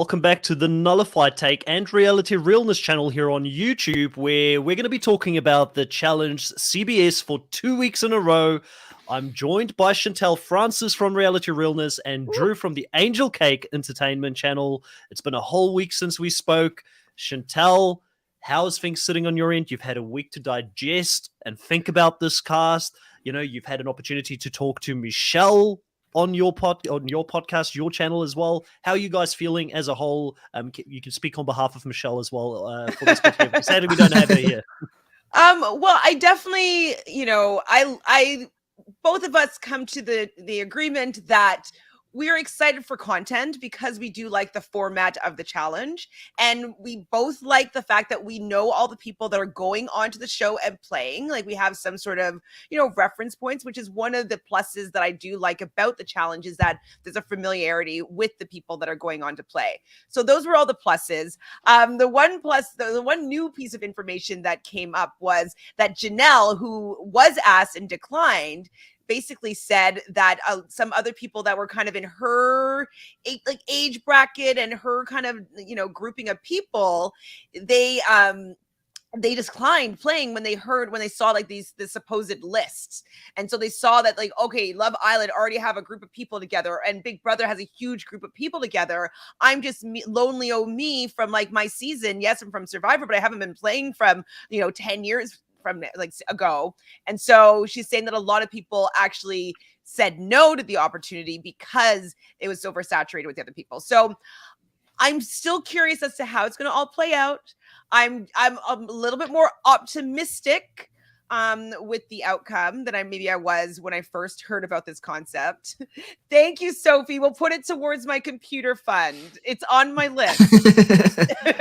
welcome back to the Nullified Take and Reality Realness channel here on YouTube, where we're going to be talking about the challenge CBS for 2 weeks in a row. I'm joined by Chantel Francis from Reality Realness and Drew from the Angelcake Entertainment channel. It's been a whole week since we spoke. Chantel, how's things sitting on your end? You've had a week to digest and think about this cast. You know, you've had an opportunity to talk to Michelle on your podcast, your channel as well. How are you guys feeling as a whole? You can speak on behalf of Michelle as well for this particular. Sadly, we don't have her here. Well, I definitely, I both of us come to the agreement that we're excited for content because we do like the format of the challenge, and we both like the fact that we know all the people that are going onto the show and playing. Like, we have some sort of, reference points, which is one of the pluses that I do like about the challenge, is that there's a familiarity with the people that are going on to play. So those were all the pluses. The one new piece of information that came up was that Janelle, who was asked and declined, basically said that some other people that were kind of in her age bracket and her kind of grouping of people, they declined playing when they saw like the supposed lists. And so they saw that, like, okay, Love Island already have a group of people together and Big Brother has a huge group of people together. I'm just lonely me from like my season. Yes, I'm from Survivor, but I haven't been playing from 10 years from ago. And so she's saying that a lot of people actually said no to the opportunity because it was so oversaturated with the other people. So I'm still curious as to how it's going to all play out. I'm a little bit more optimistic with the outcome than I was when I first heard about this concept. Thank you, Sophie. We'll put it towards my computer fund. It's on my list. Sophie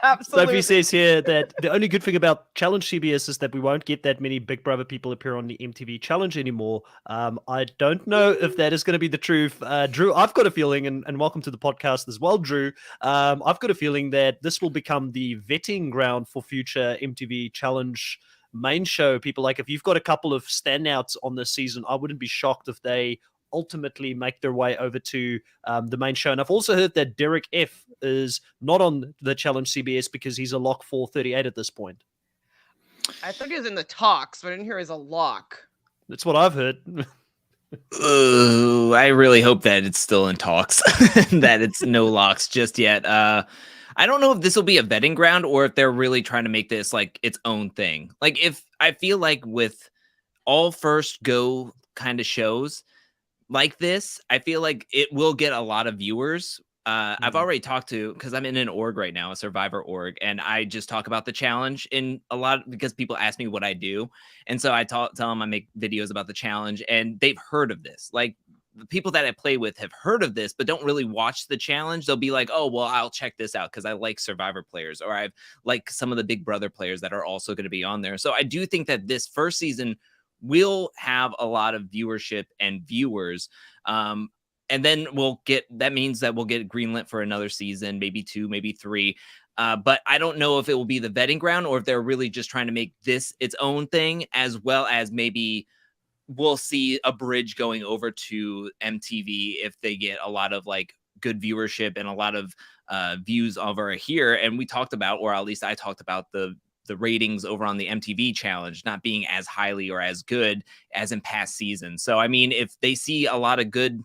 Absolutely. says here that the only good thing about Challenge CBS is that we won't get that many Big Brother people appear on the MTV Challenge anymore. I don't know if that is going to be the truth. Drew, I've got a feeling, and welcome to the podcast as well, Drew. I've got a feeling that this will become the vetting ground for future MTV Challenge main show people. Like, if you've got a couple of standouts on this season, I wouldn't be shocked if they ultimately make their way over to the main show. And I've also heard that Derek F is not on the Challenge CBS because he's a lock 438 at this point. I thought he was in the talks, but I didn't hear he was a lock. That's what I've heard. I really hope that it's still in talks, that it's no locks just yet. I don't know if this will be a vetting ground or if they're really trying to make this like its own thing. Like, if I feel like with all first go kind of shows like this, I feel like it will get a lot of viewers. I've already talked to, because I'm in an org right now, a Survivor org, and I just talk about the challenge in a lot because people ask me what I do. And so I tell them I make videos about the challenge, and they've heard of this. Like, the people that I play with have heard of this, but don't really watch the challenge. They'll be like, oh, well, I'll check this out because I like Survivor players, or I've like some of the Big Brother players that are also going to be on there. So I do think that this first season will have a lot of viewership and viewers. And then that means that we'll get greenlit for another season, maybe 2, maybe 3. But I don't know if it will be the vetting ground or if they're really just trying to make this its own thing, as well as maybe we'll see a bridge going over to MTV if they get a lot of like good viewership and a lot of views over here. And we talked about, or at least I talked about, the ratings over on the MTV challenge not being as highly or as good as in past seasons. So, I mean, if they see a lot of good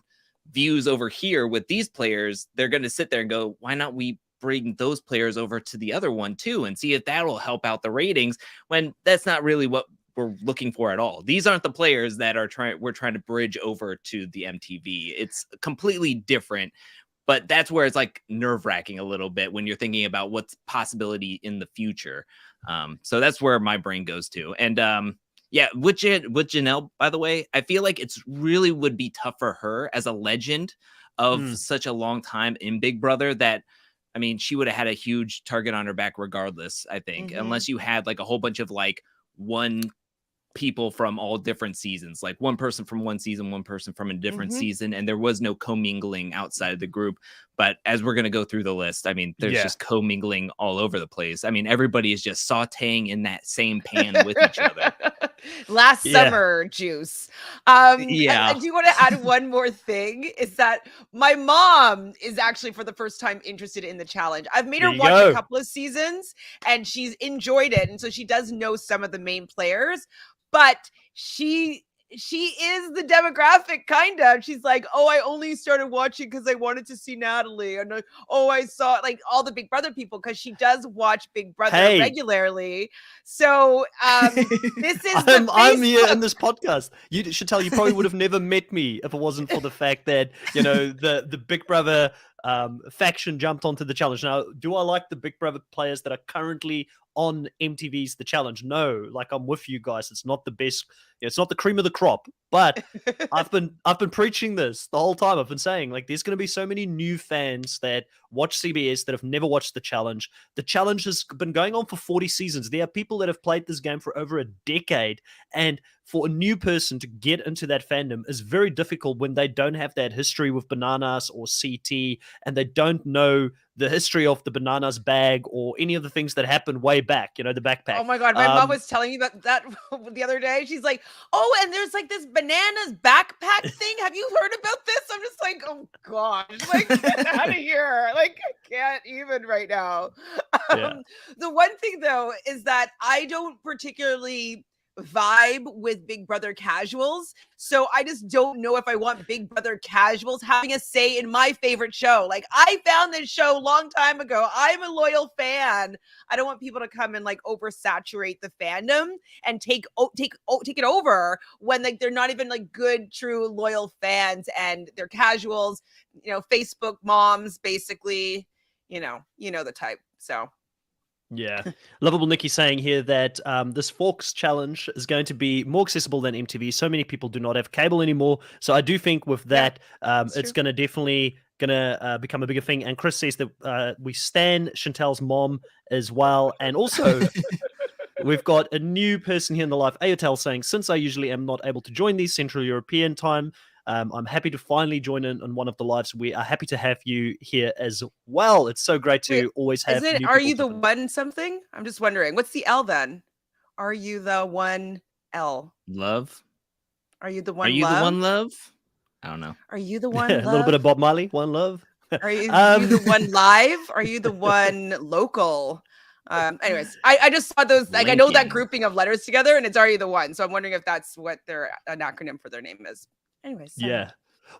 views over here with these players, they're going to sit there and go, why not we bring those players over to the other one too and see if that will help out the ratings, when that's not really what we're looking for at all. These aren't the players that we're trying to bridge over to the MTV. It's completely different, but that's where it's like nerve-wracking a little bit when you're thinking about what's possibility in the future. So that's where my brain goes to. And yeah, with Janelle, by the way, I feel like it's really would be tough for her as a legend of such a long time in Big Brother that, I mean, she would have had a huge target on her back regardless, I think, unless you had like a whole bunch of like one people from all different seasons, like one person from one season, one person from a different season, and there was no commingling outside of the group. But as we're going to go through the list, I mean, there's just commingling all over the place. I mean, everybody is just sauteing in that same pan with each other. Last summer juice. I do want to add one more thing, is that my mom is actually for the first time interested in the challenge. I've made her watch a couple of seasons and she's enjoyed it. And so she does know some of the main players, but she is the demographic, kind of. She's like, oh, I only started watching because I wanted to see Natalie. And I saw like all the Big Brother people, because she does watch Big Brother regularly. So this is I'm here in this podcast. You should tell, you probably would have never met me if it wasn't for the fact that, you know, the Big Brother faction jumped onto the challenge. Now, do I like the Big Brother players that are currently on MTV's The Challenge? No, like, I'm with you guys. It's not the best. It's not the cream of the crop, but I've been preaching this the whole time. I've been saying, like, there's going to be so many new fans that watch CBS that have never watched The Challenge. The Challenge has been going on for 40 seasons. There are people that have played this game for over a decade, and for a new person to get into that fandom is very difficult when they don't have that history with Bananas or CT, and they don't know the history of the Bananas bag or any of the things that happened way back, you know, the backpack. Oh my God. My mom was telling me about that the other day. She's like, oh, and there's like this Bananas backpack thing. Have you heard about this? I'm just like, oh gosh, like, get out of here. Like, I can't even right now. The one thing though, is that I don't particularly vibe with Big Brother casuals. So I just don't know if I want Big Brother casuals having a say in my favorite show. Like, I found this show a long time ago. I'm a loyal fan. I don't want people to come and like oversaturate the fandom and take it over when like they're not even like good, true, loyal fans, and they're casuals, you know, Facebook moms, basically, you know the type. So yeah. Lovable Nikki saying here that this Forks challenge is going to be more accessible than MTV. So many people do not have cable anymore. So I do think with that, it's going to definitely become a bigger thing. And Chris says that we stan Chantel's mom as well. And also, we've got a new person here in the live, Ayotel, saying, since I usually am not able to join these Central European time, I'm happy to finally join in on one of the lives. We are happy to have you here as well. It's so great to always have. Are you the one something? I'm just wondering. What's the L then? Are you the one L? Love. Are you the one? Are you the one love? I don't know. Are you the one? A little bit of Bob Marley. One love. Are you the one live? Are you the one local? Anyways, I just saw those. Like, I know that grouping of letters together, and it's Are You the One? So I'm wondering if that's what an acronym for their name is. Anyways, yeah.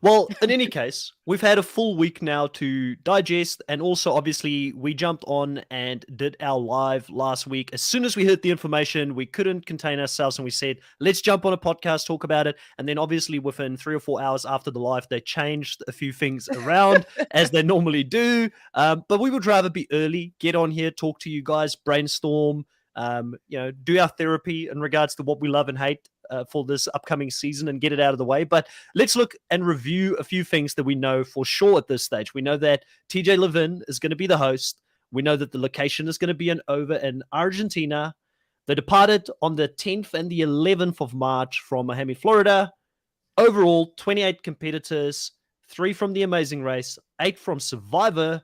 Well, in any case, we've had a full week now to digest, and also obviously we jumped on and did our live last week. As soon as we heard the information, we couldn't contain ourselves, and we said, let's jump on a podcast, talk about it. And then obviously within 3 or 4 hours after the live, they changed a few things around as they normally do. But we would rather be early, get on here, talk to you guys, brainstorm, do our therapy in regards to what we love and hate for this upcoming season and get it out of the way. But let's look and review a few things that we know for sure at this stage. We know that TJ Levin is going to be the host. We know that the location is going to be over in Argentina. They departed on the 10th and the 11th of March from Miami, Florida. Overall, 28 competitors, 3 from The Amazing Race, 8 from Survivor,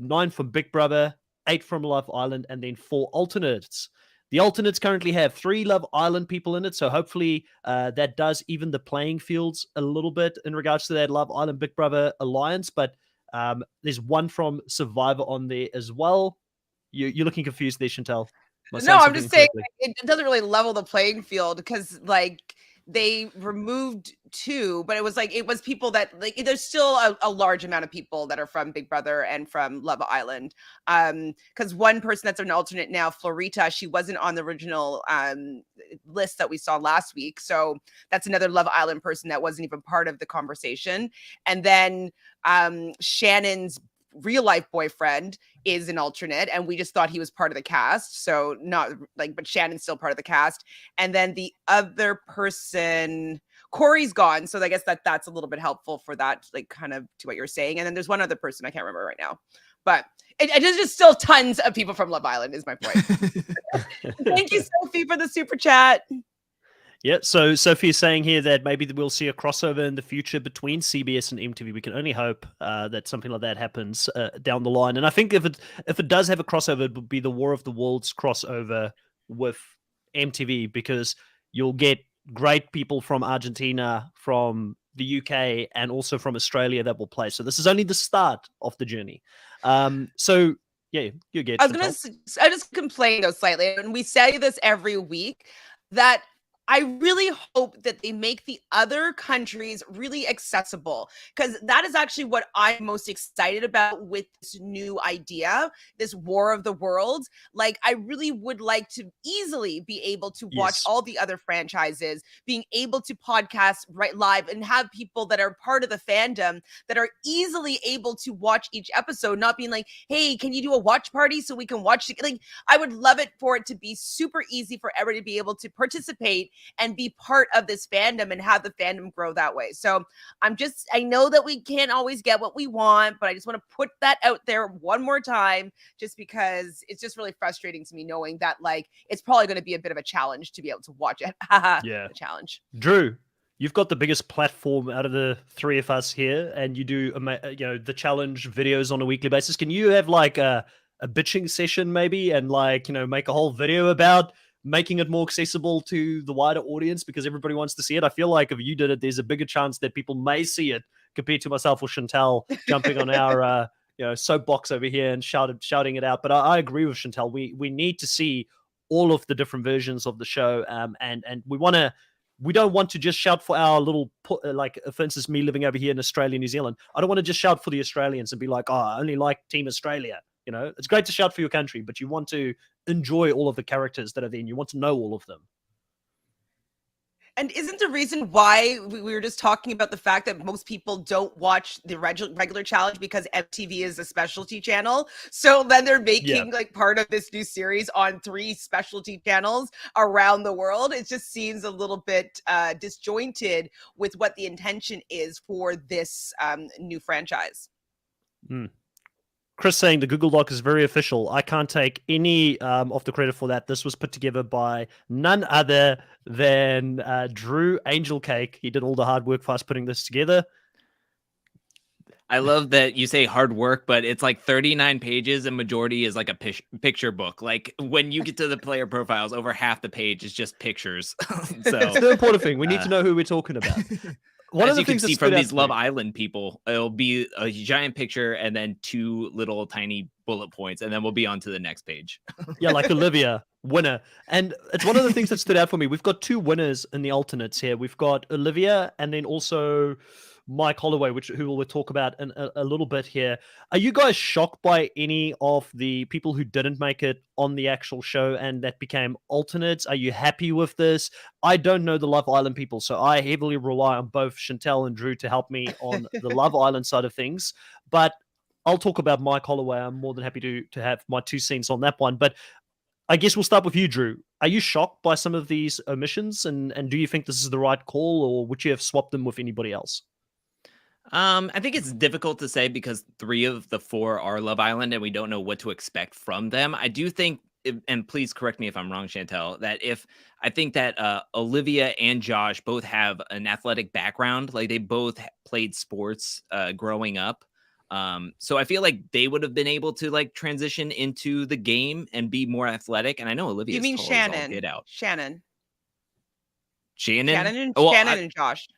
9 from Big Brother, 8 from Love Island, and then 4 alternates. The alternates currently have 3 Love Island people in it, so hopefully that does even the playing fields a little bit in regards to that Love Island Big Brother alliance, but there's 1 from Survivor on there as well. You're looking confused there, Chantel. No, I'm just saying it doesn't really level the playing field, because like they removed 2, but it was people that, like, there's still a large amount of people that are from Big Brother and from Love Island. Because one person that's an alternate now, Florita, she wasn't on the original list that we saw last week. So that's another Love Island person that wasn't even part of the conversation. And then Shannon's real life boyfriend is an alternate, and we just thought he was part of the cast, so not like, but Shannon's still part of the cast. And then the other person, Corey's gone, so I guess that's a little bit helpful for that, like, kind of to what you're saying. And then there's one other person I can't remember right now, but there's just still tons of people from Love Island is my point. Thank you, Sophie, for the super chat. Yeah, so Sophie's saying here that maybe we'll see a crossover in the future between CBS and MTV. We can only hope that something like that happens down the line. And I think if it does have a crossover, it would be the War of the Worlds crossover with MTV, because you'll get great people from Argentina, from the UK, and also from Australia that will play. So this is only the start of the journey. So yeah, you get. I just complain though slightly, and we say this every week, that I really hope that they make the other countries really accessible, because that is actually what I'm most excited about with this new idea, this War of the Worlds. Like, I really would like to easily be able to watch Yes. all the other franchises, being able to podcast right live and have people that are part of the fandom that are easily able to watch each episode, not being like, hey, can you do a watch party so we can watch it? Like, I would love it for it to be super easy for everybody to be able to participate and be part of this fandom and have the fandom grow that way. So I know that we can't always get what we want, but I just want to put that out there one more time, just because it's just really frustrating to me knowing that, like, it's probably going to be a bit of a challenge to be able to watch it. Yeah. The challenge. Drew, you've got the biggest platform out of the three of us here, and you do the challenge videos on a weekly basis. Can you have like a bitching session maybe, and like, make a whole video about making it more accessible to the wider audience, because everybody wants to see it? I feel like if you did it, there's a bigger chance that people may see it compared to myself or Chantel jumping on our soapbox over here and shouting it out. But I agree with Chantel. We need to see all of the different versions of the show, and we don't want to just shout for our little, like, for instance, me living over here in Australia, New Zealand. I don't want to just shout for the Australians and be like, oh, I only like Team Australia. It's great to shout for your country, but you want to enjoy all of the characters that are there, and you want to know all of them. And isn't the reason why we were just talking about the fact that most people don't watch the regular challenge because MTV is a specialty channel? So then they're making like part of this new series on 3 specialty channels around the world. It just seems a little bit disjointed with what the intention is for this new franchise. Chris saying the Google Doc is very official. I can't take any of the credit for that. This was put together by none other than Drew Angelcake. He did all the hard work for us putting this together. I love that you say hard work, but it's like 39 pages and majority is like a picture book. Like, when you get to the player profiles, over half the page is just pictures. So it's the important thing. We need to know who we're talking about. One of the things you can see from these Love Island people, it'll be a giant picture and then 2 little tiny bullet points, and then we'll be on to the next page. Yeah, like Olivia Winner. And it's one of the things that stood out for me. We've got 2 winners in the alternates here. We've got Olivia and then also Mike Holloway, who we'll talk about in a little bit here. Are you guys shocked by any of the people who didn't make it on the actual show and that became alternates? Are you happy with this? I don't know the Love Island people, so I heavily rely on both Chantel and Drew to help me on the Love Island side of things. But I'll talk about Mike Holloway. I'm more than happy to have my 2 cents on that one. But I guess we'll start with you, Drew. Are you shocked by some of these omissions, and do you think this is the right call, or would you have swapped them with anybody else? I think it's difficult to say because 3 of the 4 are Love Island and we don't know what to expect from them. I do think, and please correct me if I'm wrong, Chantel, that I think that Olivia and Josh both have an athletic background. Like, they both played sports growing up. So I feel like they would have been able to like transition into the game and be more athletic. And I know Olivia. You mean Shannon? Get out. Shannon and Josh.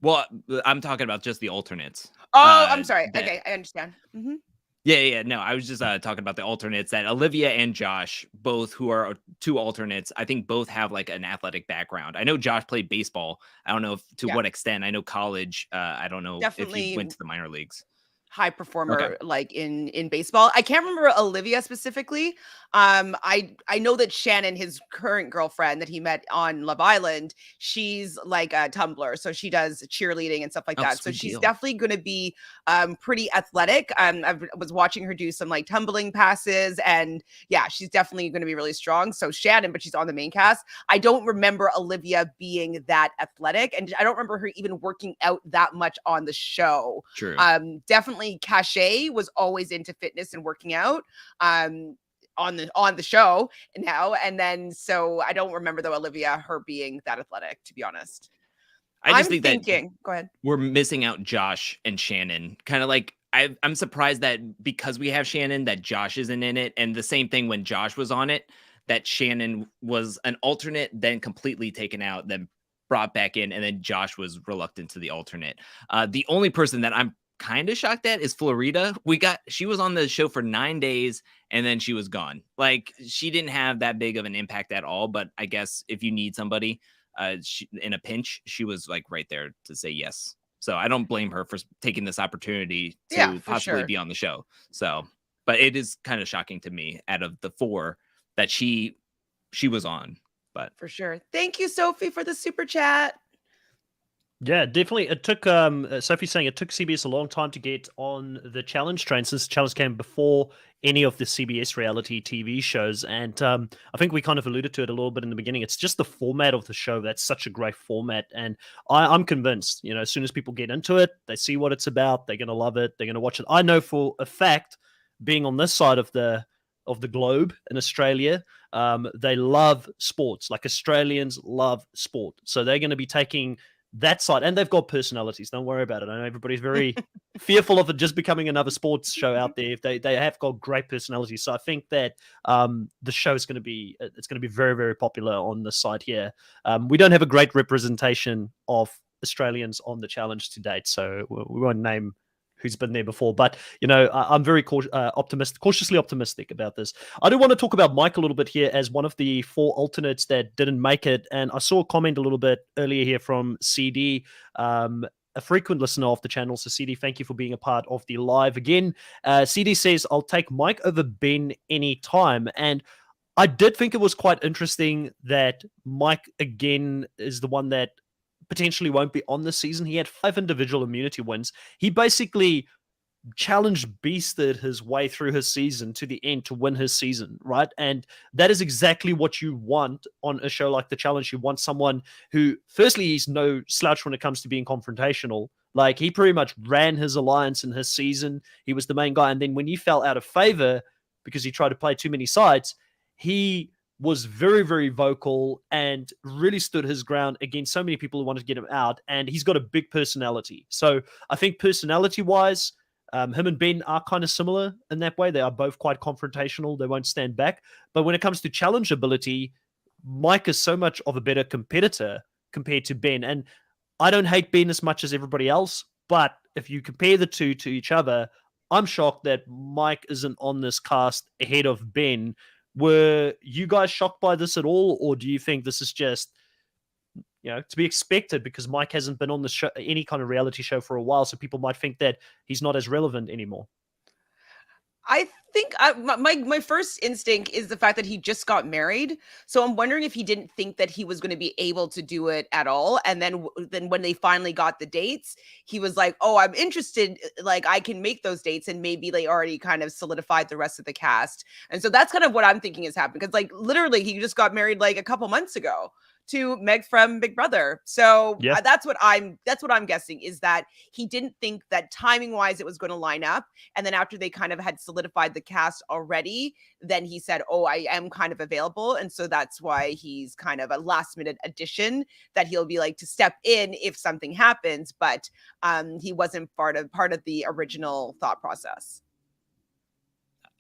Well, I'm talking about just the alternates. Oh, I'm sorry. Okay, I understand. Mm-hmm. Yeah. No, I was just talking about the alternates, that Olivia and Josh, both who are 2 alternates, I think both have like an athletic background. I know Josh played baseball. I don't know what extent. I know college. I don't know if he went to the minor leagues. High performer, like in baseball. I can't remember Olivia specifically. I know that Shannon, his current girlfriend that he met on Love Island, she's like a tumbler, so she does cheerleading and stuff like that. So she's definitely going to be pretty athletic. I was watching her do some like tumbling passes, and yeah, she's definitely going to be really strong. So Shannon, but she's on the main cast. I don't remember Olivia being that athletic, and I don't remember her even working out that much on the show. True. Definitely Cachet was always into fitness and working out. on the show now. And then so I don't remember though Olivia her being that athletic, to be honest. I just I'm think thinking, that go ahead. we're missing out Josh and Shannon. Kind of like I'm surprised that because we have Shannon, that Josh isn't in it. And the same thing when Josh was on it, that Shannon was an alternate, then completely taken out, then brought back in, and then Josh was reluctant to the alternate. The only person that I'm kind of shocked at is Florida. She was on the show for 9 days and then she was gone. Like, she didn't have that big of an impact at all. But I guess if you need somebody in a pinch, she was like right there to say yes. So I don't blame her for taking this opportunity to possibly be on the show. So, but it is kind of shocking to me out of the 4 that she was on. But for sure. Thank you, Sophie, for the super chat. Yeah, definitely. It took Sophie's saying it took CBS a long time to get on the challenge train, since the challenge came before any of the CBS reality TV shows. And I think we kind of alluded to it a little bit in the beginning. It's just the format of the show that's such a great format. And I'm convinced, as soon as people get into it, they see what it's about, they're going to love it, they're going to watch it. I know for a fact, being on this side of the globe in Australia, they love sports. Like, Australians love sport. So they're going to be taking that side, and they've got personalities. Don't worry about it. I know everybody's very fearful of it just becoming another sports show out there. If they have got great personalities, so I think that the show is going to be very, very popular on this side here. We don't have a great representation of Australians on the challenge to date, so we won't name who's been there before. But, I'm very cautiously optimistic about this. I do want to talk about Mike a little bit here as one of the 4 alternates that didn't make it. And I saw a comment a little bit earlier here from CD, a frequent listener of the channel. So CD, thank you for being a part of the live again. CD says, I'll take Mike over Ben any time. And I did think it was quite interesting that Mike, again, is the one that potentially won't be on this season. He had 5 individual immunity wins. He basically beasted his way through his season to the end to win his season, right? And that is exactly what you want on a show like The Challenge. You want someone who, firstly, he's no slouch when it comes to being confrontational. Like, he pretty much ran his alliance in his season. He was the main guy. And then when he fell out of favor because he tried to play too many sides, he was very, very vocal and really stood his ground against so many people who wanted to get him out. And he's got a big personality. So I think personality-wise, him and Ben are kind of similar in that way. They are both quite confrontational. They won't stand back. But when it comes to challenge ability, Mike is so much of a better competitor compared to Ben. And I don't hate Ben as much as everybody else, but if you compare the two to each other, I'm shocked that Mike isn't on this cast ahead of Ben. Were you guys shocked by this at all, or do you think this is just, to be expected because Mike hasn't been on the show, any kind of reality show, for a while, so people might think that he's not as relevant anymore? I think my first instinct is the fact that he just got married. So I'm wondering if he didn't think that he was going to be able to do it at all. And then when they finally got the dates, he was like, oh, I'm interested. Like, I can make those dates. And maybe they already kind of solidified the rest of the cast. And so that's kind of what I'm thinking is happening. Because, like, literally, he just got married like a couple months ago to Meg from Big Brother. So yeah. That's what I'm guessing, is that he didn't think that timing wise it was going to line up. And then after they kind of had solidified the cast already, then he said, oh, I am kind of available. And so that's why he's kind of a last minute addition that he'll be like to step in if something happens. But he wasn't part of the original thought process.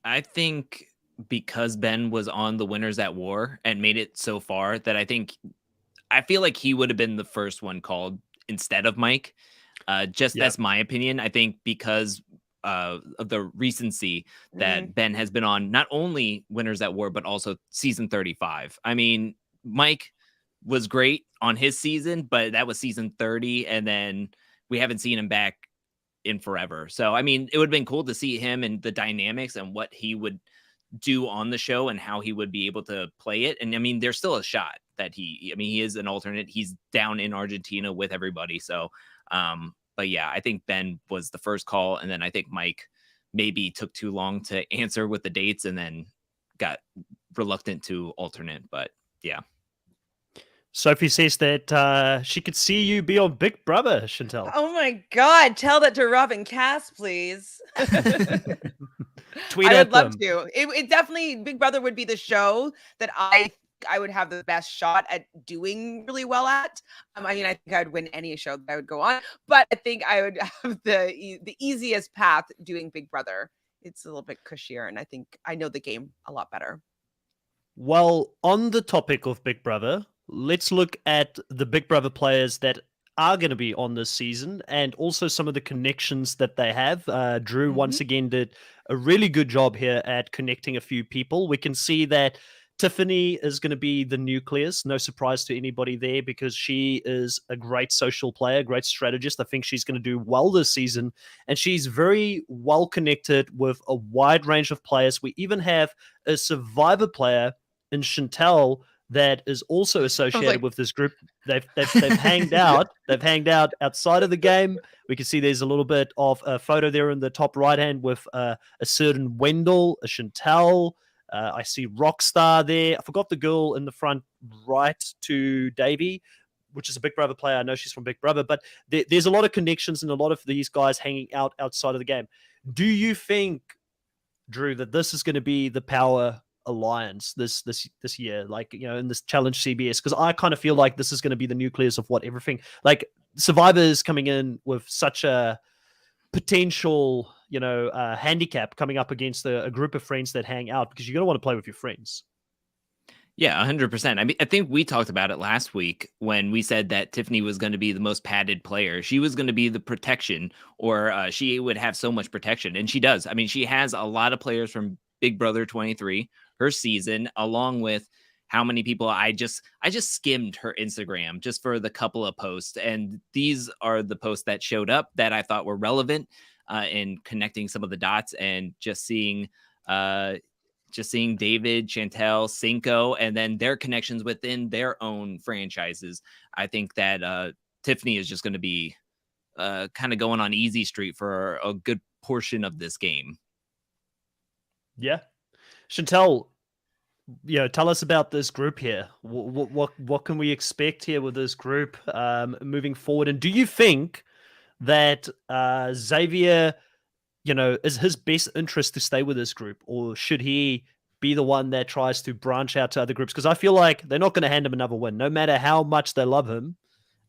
I think because Ben was on the Winners at War and made it so far, that I feel like he would have been the first one called instead of Mike. That's my opinion. I think because of the recency that Ben has been on not only Winners at War, but also season 35. I mean, Mike was great on his season, but that was season 30. And then we haven't seen him back in forever. So, I mean, it would have been cool to see him and the dynamics and what he would do on the show and how he would be able to play it. And I mean, there's still a shot that he is an alternate. He's down in Argentina with everybody. So, but yeah, I think Ben was the first call. And then I think Mike maybe took too long to answer with the dates and then got reluctant to alternate. But yeah. Sophie says that she could see you be on Big Brother, Chantel. Oh my God. Tell that to Robin Cass, please. Tweet I at would love them. to. It definitely Big Brother would be the show that I would have the best shot at doing really well at. I mean, I think I'd win any show that I would go on, but I think I would have the easiest path doing Big Brother. It's a little bit cushier, and I think I know the game a lot better. Well, on the topic of Big Brother, let's look at the Big Brother players that are going to be on this season and also some of the connections that they have. Drew, once again, did a really good job here at connecting a few people. We can see that Tiffany is going to be the nucleus. No surprise to anybody there because she is a great social player, great strategist. I think she's going to do well this season. And she's very well connected with a wide range of players. We even have a survivor player in Chantel that is also associated with this group. They've hanged out. They've hanged out outside of the game. We can see there's a little bit of a photo there in the top right hand with a certain Wendell, a Chantel. I see Rockstar there. I forgot the girl in the front right to Davey, which is a Big Brother player. I know she's from Big Brother, but there's a lot of connections and a lot of these guys hanging out outside of the game. Do you think, Drew, that this is going to be the power alliance this year, like, you know, in this challenge CBS? Because I kind of feel like this is going to be the nucleus of what everything, like, Survivor is coming in with such a potential, you know, handicap coming up against a group of friends that hang out, because you're going to want to play with your friends. Yeah, 100%. I mean, I think we talked about it last week when we said that Tiffany was going to be the most padded player. She was going to be the protection, or she would have so much protection. And she does. I mean, she has a lot of players from Big Brother 23, her season, along with how many people I just skimmed her Instagram just for the couple of posts. And these are the posts that showed up that I thought were relevant in connecting some of the dots, and just seeing David, Chantel, Cinco, and then their connections within their own franchises. I think that Tiffany is just going to be kind of going on easy street for a good portion of this game. Yeah. Chantel, you know, tell us about this group here. What can we expect here with this group moving forward? And do you think that Xavier, you know, is his best interest to stay with this group, or should he be the one that tries to branch out to other groups? Because I feel like they're not going to hand him another win, no matter how much they love him.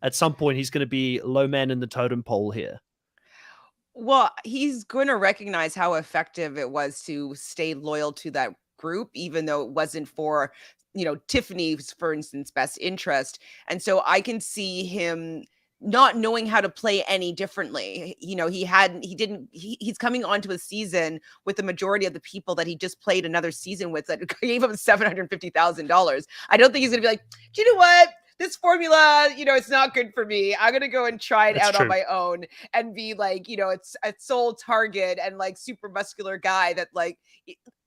At some point, he's going to be low man in the totem pole here. Well, he's going to recognize how effective it was to stay loyal to that group, even though it wasn't for, you know, Tiffany's, for instance, best interest. And so I can see him not knowing how to play any differently. You know, he's coming onto a season with the majority of the people that he just played another season with that gave him $750,000. I don't think he's going to be like, do you know what? This formula, you know, it's not good for me. I'm going to go and try it out on my own and be like, you know, it's a sole target and like super muscular guy that, like,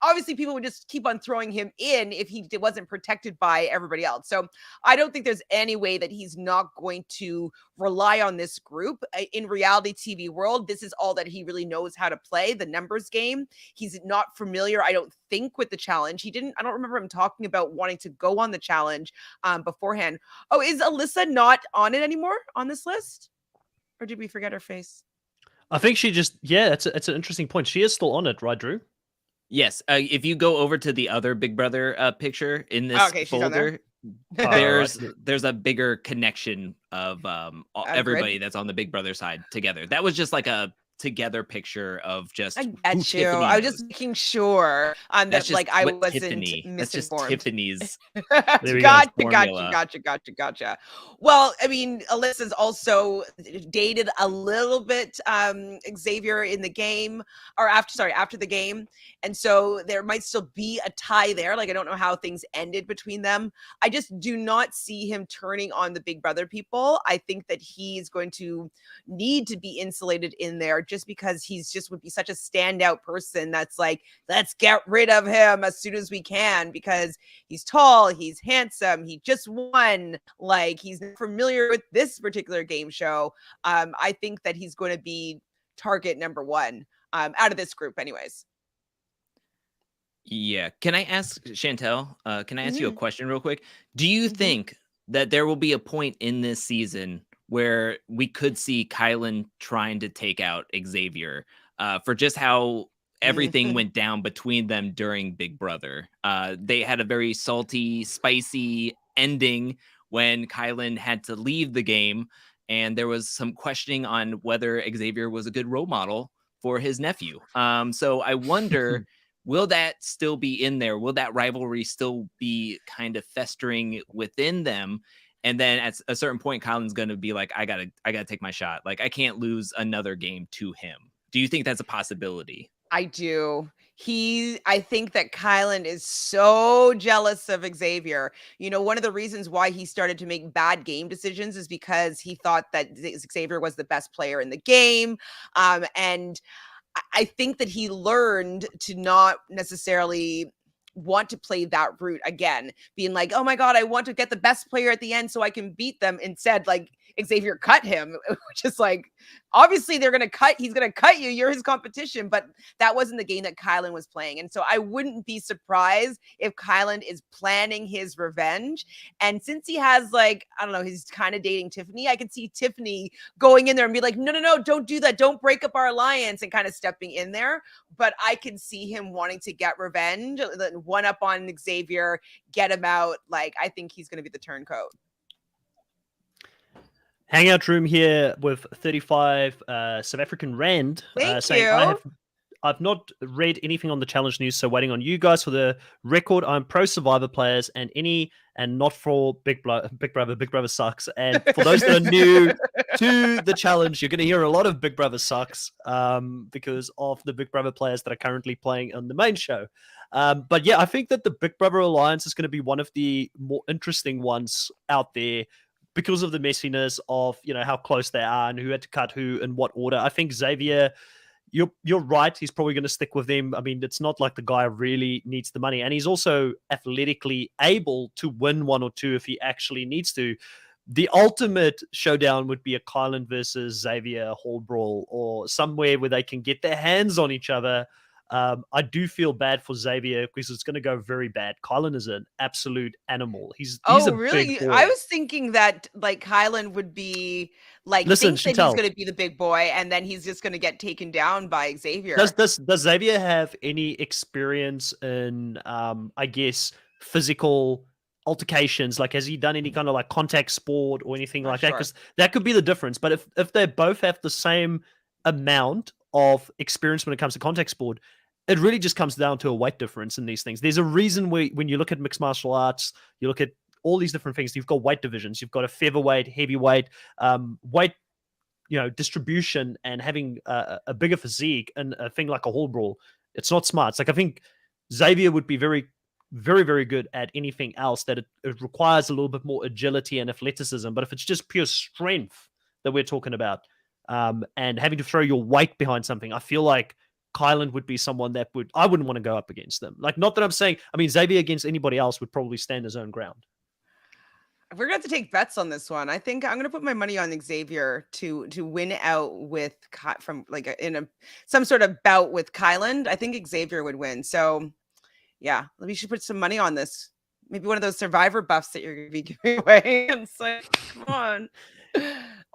obviously people would just keep on throwing him in if he wasn't protected by everybody else. So I don't think there's any way that he's not going to rely on this group. In reality TV world, this is all that he really knows how to play, the numbers game. He's not familiar, I don't think, with the challenge. I don't remember him talking about wanting to go on the challenge beforehand. Oh, is Alyssa not on it anymore on this list? Or did we forget her face? I think she just, yeah, it's an interesting point. She is still on it, right, Drew? Yes. If you go over to the other Big Brother picture in this folder, there's a bigger connection of everybody that's on the Big Brother side together. That was just like a together picture of just I get you. I was just making sure that, like, I wasn't misinformed. That's just Tiffany's. Gotcha. Well, I mean, Alyssa's also dated a little bit Xavier in the game, or after the game, and so there might still be a tie there. Like, I don't know how things ended between them. I just do not see him turning on the Big Brother people. I think that he's going to need to be insulated in there, just because he's just would be such a standout person that's like, let's get rid of him as soon as we can, because he's tall, he's handsome, he just won, like, he's familiar with this particular game show. I think that he's going to be target number one out of this group anyways. Yeah. Can I ask Chantel, can I ask you a question real quick? Do you think that there will be a point in this season where we could see Kylan trying to take out Xavier for just how everything went down between them during Big Brother. They had a very salty, spicy ending when Kylan had to leave the game, and there was some questioning on whether Xavier was a good role model for his nephew. So I wonder, will that still be in there? Will that rivalry still be kind of festering within them? And then at a certain point, Kylan's going to be like, I gotta take my shot. Like, I can't lose another game to him. Do you think that's a possibility? I do. I think that Kylan is so jealous of Xavier. You know, one of the reasons why he started to make bad game decisions is because he thought that Xavier was the best player in the game. And I think that he learned to not necessarily want to play that route again, being like, oh my God, I want to get the best player at the end so I can beat them. Instead, like, Xavier cut him, which is like, obviously he's going to cut you. You're his competition. But that wasn't the game that Kylan was playing. And so I wouldn't be surprised if Kylan is planning his revenge. And since he has, like, I don't know, he's kind of dating Tiffany, I could see Tiffany going in there and be like, no, don't do that. Don't break up our alliance, and kind of stepping in there. But I can see him wanting to get revenge, one up on Xavier, get him out. Like, I think he's going to be the turncoat. Hangout room here with 35 South African Rand. Thank saying, you. I've not read anything on the challenge news, so waiting on you guys. For the record, I'm pro Survivor players and not for Big Brother. Big Brother sucks. And for those that are new to the challenge, you're going to hear a lot of Big Brother sucks because of the Big Brother players that are currently playing on the main show. But yeah, I think that the Big Brother Alliance is going to be one of the more interesting ones out there, because of the messiness of, you know, how close they are and who had to cut who in what order. I think Xavier, you're right. He's probably going to stick with them. I mean, it's not like the guy really needs the money. And he's also athletically able to win one or two if he actually needs to. The ultimate showdown would be a Kylan versus Xavier Hall Brawl, or somewhere where they can get their hands on each other. I do feel bad for Xavier because it's going to go very bad. Kylan is an absolute animal. He's a really? big boy. I was thinking that, like, Kylan would be like, Listen, thinks that he's going to be the big boy, and then he's just going to get taken down by Xavier. Does Xavier have any experience in, I guess, physical altercations? Like, has he done any kind of like contact sport or anything like that? Because that could be the difference. But if they both have the same amount of experience when it comes to contact sport, it really just comes down to a weight difference in these things. There's a reason when you look at mixed martial arts, you look at all these different things. You've got weight divisions. You've got a featherweight, heavyweight, weight, you know, distribution, and having a bigger physique and a thing like a hall brawl. It's not smart. It's like, I think Xavier would be very, very, very good at anything else that it requires a little bit more agility and athleticism. But if it's just pure strength that we're talking about, and having to throw your weight behind something, I feel like Kylan would be someone that I wouldn't want to go up against them. Like, not that I'm saying, I mean, Xavier against anybody else would probably stand his own ground. We're gonna have to take bets on this one. I think I'm gonna put my money on Xavier to win out with from like some sort of bout with Kylan. I think Xavier would win. So yeah, we should put some money on this. Maybe one of those Survivor buffs that you're gonna be giving away. And so, come on.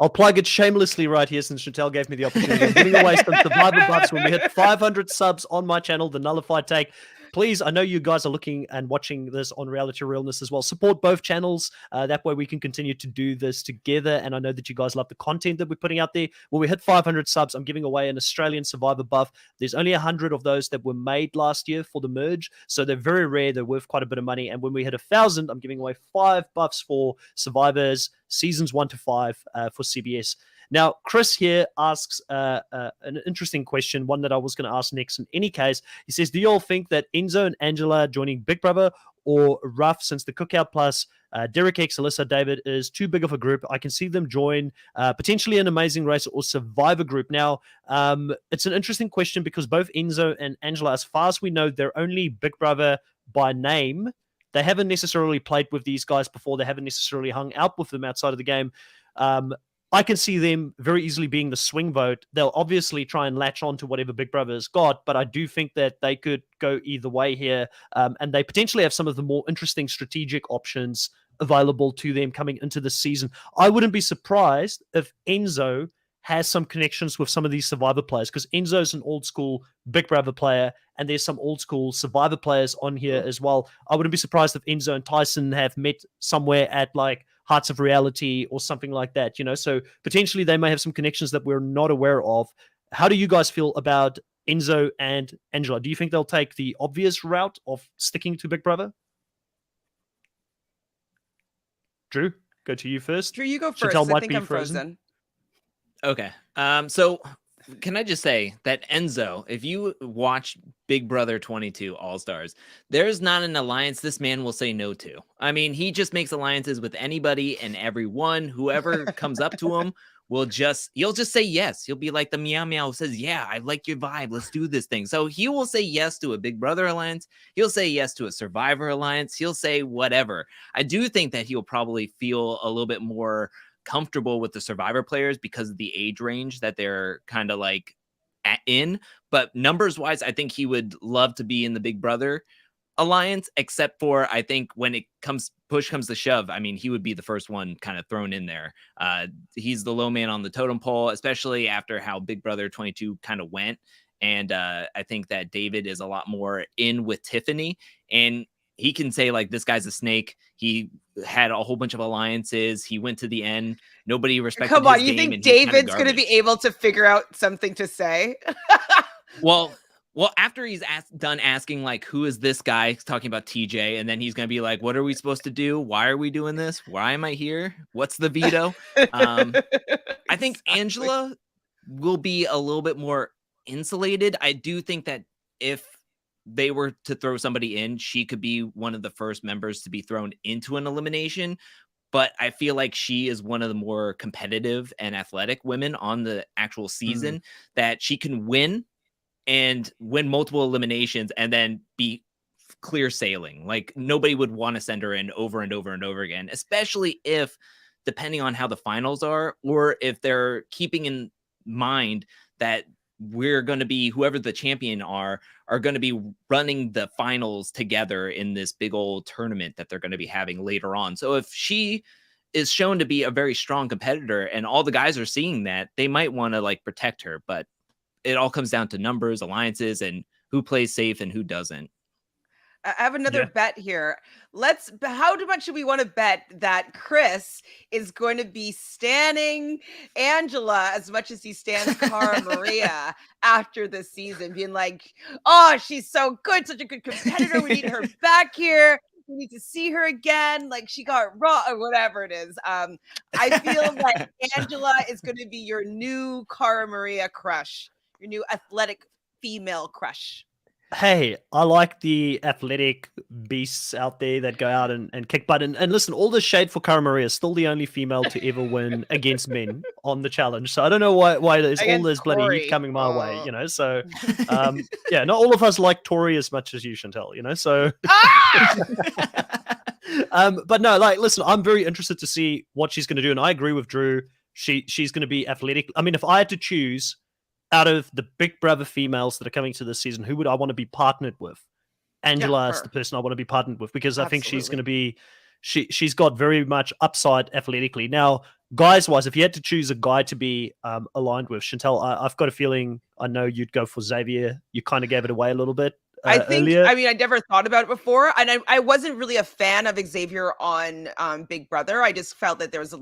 I'll plug it shamelessly right here, since Chantel gave me the opportunity. I'm giving away some Survivor buffs when we hit 500 subs on my channel, The Nullified Take. Please, I know you guys are looking and watching this on Reality Realness as well. Support both channels. That way we can continue to do this together. And I know that you guys love the content that we're putting out there. When we hit 500 subs, I'm giving away an Australian Survivor buff. There's only 100 of those that were made last year for the merge. So they're very rare. They're worth quite a bit of money. And when we hit 1,000, I'm giving away 5 buffs for Survivors seasons 1 to 5 for CBS. Now, Chris here asks an interesting question, one that I was going to ask next in any case. He says, do you all think that Enzo and Angela joining Big Brother or Ruff, since the Cookout Plus, Derek X, Alyssa, David, is too big of a group? I can see them join potentially an Amazing Race or Survivor group. Now, it's an interesting question because both Enzo and Angela, as far as we know, they're only Big Brother by name. They haven't necessarily played with these guys before. They haven't necessarily hung out with them outside of the game. I can see them very easily being the swing vote. They'll obviously try and latch on to whatever Big Brother has got, but I do think that they could go either way here. And they potentially have some of the more interesting strategic options available to them coming into the season. I wouldn't be surprised if Enzo has some connections with some of these Survivor players, because Enzo's an old school Big Brother player, and there's some old school Survivor players on here as well. I wouldn't be surprised if Enzo and Tyson have met somewhere at like Hearts of Reality or something like that, so potentially they may have some connections that we're not aware of. How do you guys feel about Enzo and Angela? Do you think they'll take the obvious route of sticking to Big Brother? Drew, go to you first. Drew, you go first. Chantel I might think be I'm frozen. Okay. So can I just say that Enzo, if you watch Big Brother 22 All-Stars, there's not an alliance this man will say no to. I mean, he just makes alliances with anybody and everyone. Whoever comes up to him he'll just say yes. He'll be like the meow meow who says, yeah, I like your vibe. Let's do this thing. So he will say yes to a Big Brother alliance. He'll say yes to a Survivor alliance. He'll say whatever. I do think that he'll probably feel a little bit more comfortable with the Survivor players because of the age range that they're kind of like in. But numbers wise, I think he would love to be in the Big Brother alliance, except for I think when push comes to shove, I mean, he would be the first one kind of thrown in there. He's the low man on the totem pole, especially after how Big Brother 22 kind of went. And I think that David is a lot more in with Tiffany, and he can say like, this guy's a snake. He had a whole bunch of alliances. He went to the end. Nobody respected Come on, his you game, think David's going to be able to figure out something to say? Well, after he's done asking, like, who is this guy? He's talking about TJ, and then he's going to be like, what are we supposed to do? Why are we doing this? Why am I here? What's the veto? I think Angela will be a little bit more insulated. I do think that if they were to throw somebody in, she could be one of the first members to be thrown into an elimination. But I feel like she is one of the more competitive and athletic women on the actual season, that she can win multiple eliminations and then be clear sailing. Like, nobody would want to send her in over and over and over again, especially if, depending on how the finals are, or if they're keeping in mind that we're going to be, whoever the champion are going to be running the finals together in this big old tournament that they're going to be having later on. So if she is shown to be a very strong competitor and all the guys are seeing that, they might want to like protect her. But it all comes down to numbers, alliances, and who plays safe and who doesn't. I have another bet here. How much do we want to bet that Chris is going to be standing Angela as much as he stands Cara Maria after this season, being like, oh, she's so good, such a good competitor. We need her back here. We need to see her again. Like, she got raw or whatever it is. I feel like Angela is going to be your new Cara Maria crush, your new athletic female crush. Hey, I like the athletic beasts out there that go out and kick butt. And listen, all this shade for Cara Maria is still the only female to ever win against men on the challenge. So I don't know why there's all this bloody heat coming my way, So, yeah, not all of us like Tori as much as you, Chantel, So, but no, like, listen, I'm very interested to see what she's going to do. And I agree with Drew. She's going to be athletic. I mean, if I had to choose out of the Big Brother females that are coming to this season, who would I want to be partnered with? Angela is the person I want to be partnered with, because I think she's going to be, she's got very much upside athletically. Now, guys-wise, if you had to choose a guy to be aligned with, Chantel, I've got a feeling I know you'd go for Xavier. You kind of gave it away a little bit. Earlier. I mean, I never thought about it before, and I wasn't really a fan of Xavier on Big Brother. I just felt that there was a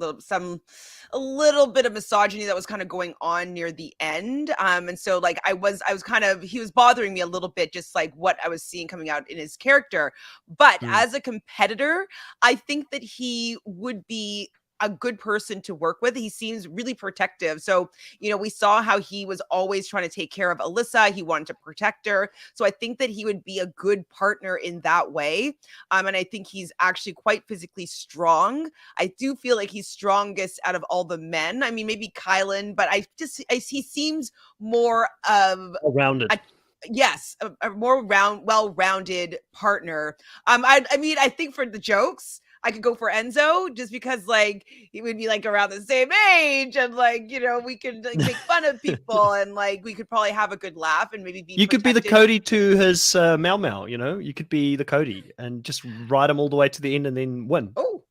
little bit of misogyny that was kind of going on near the end, and so like I was kind of, he was bothering me a little bit, just like what I was seeing coming out in his character. But as a competitor, I think that he would be a good person to work with. He seems really protective. So, we saw how he was always trying to take care of Alyssa. He wanted to protect her. So I think that he would be a good partner in that way. And I think he's actually quite physically strong. I do feel like he's strongest out of all the men. I mean, maybe Kylan, but he seems more of rounded. A more well-rounded partner. I mean, I think for the jokes, I could go for Enzo, just because like he would be like around the same age, and like, we could like make fun of people, and like we could probably have a good laugh, and maybe you could be the Cody to his Mau Mau, you could be the Cody and just ride him all the way to the end and then win. Oh,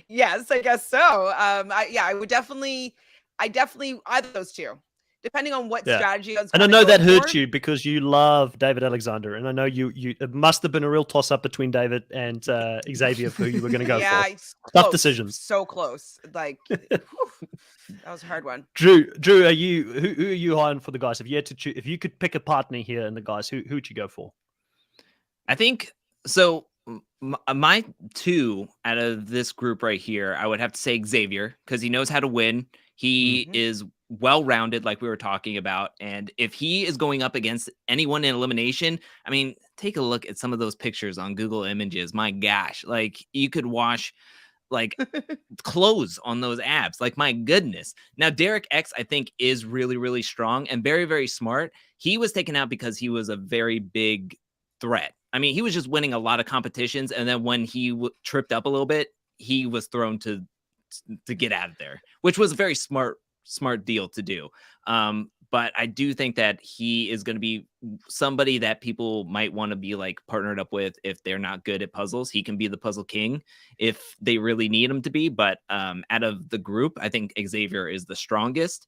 Yes, I guess so. I would definitely, either of those two, depending on what Yeah. strategy I was And I kind of know that going hurt for. you because you love David Alexander, and I know you it must have been a real toss up between David and Xavier for who you were going to go Yeah, for. it's Tough close, decisions. so close. Like, whew, that was a hard one. Drew, are you who are you hiring for the guys? If you had to choose, if you could pick a partner here in the guys, who would you go for? I think so. My two out of this group right here, I would have to say Xavier, because he knows how to win. He is well rounded, like we were talking about. And if he is going up against anyone in elimination, I mean, take a look at some of those pictures on Google Images. My gosh, like you could wash like clothes on those abs. Like, my goodness. Now, Derek X, I think, is really, really strong and very, very smart. He was taken out because he was a very big threat. I mean, he was just winning a lot of competitions, and then when he tripped up a little bit, he was thrown to get out of there, which was a very smart deal to do. But I do think that he is going to be somebody that people might want to be like partnered up with if they're not good at puzzles. He can be the puzzle king if they really need him to be. But out of the group, I think Xavier is the strongest.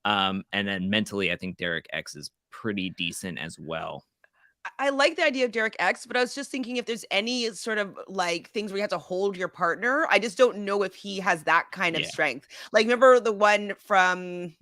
And then mentally, I think Derek X is pretty decent as well. I like the idea of Derek X, but I was just thinking if there's any sort of like things where you have to hold your partner. I just don't know if he has that kind of strength. Like, remember the one from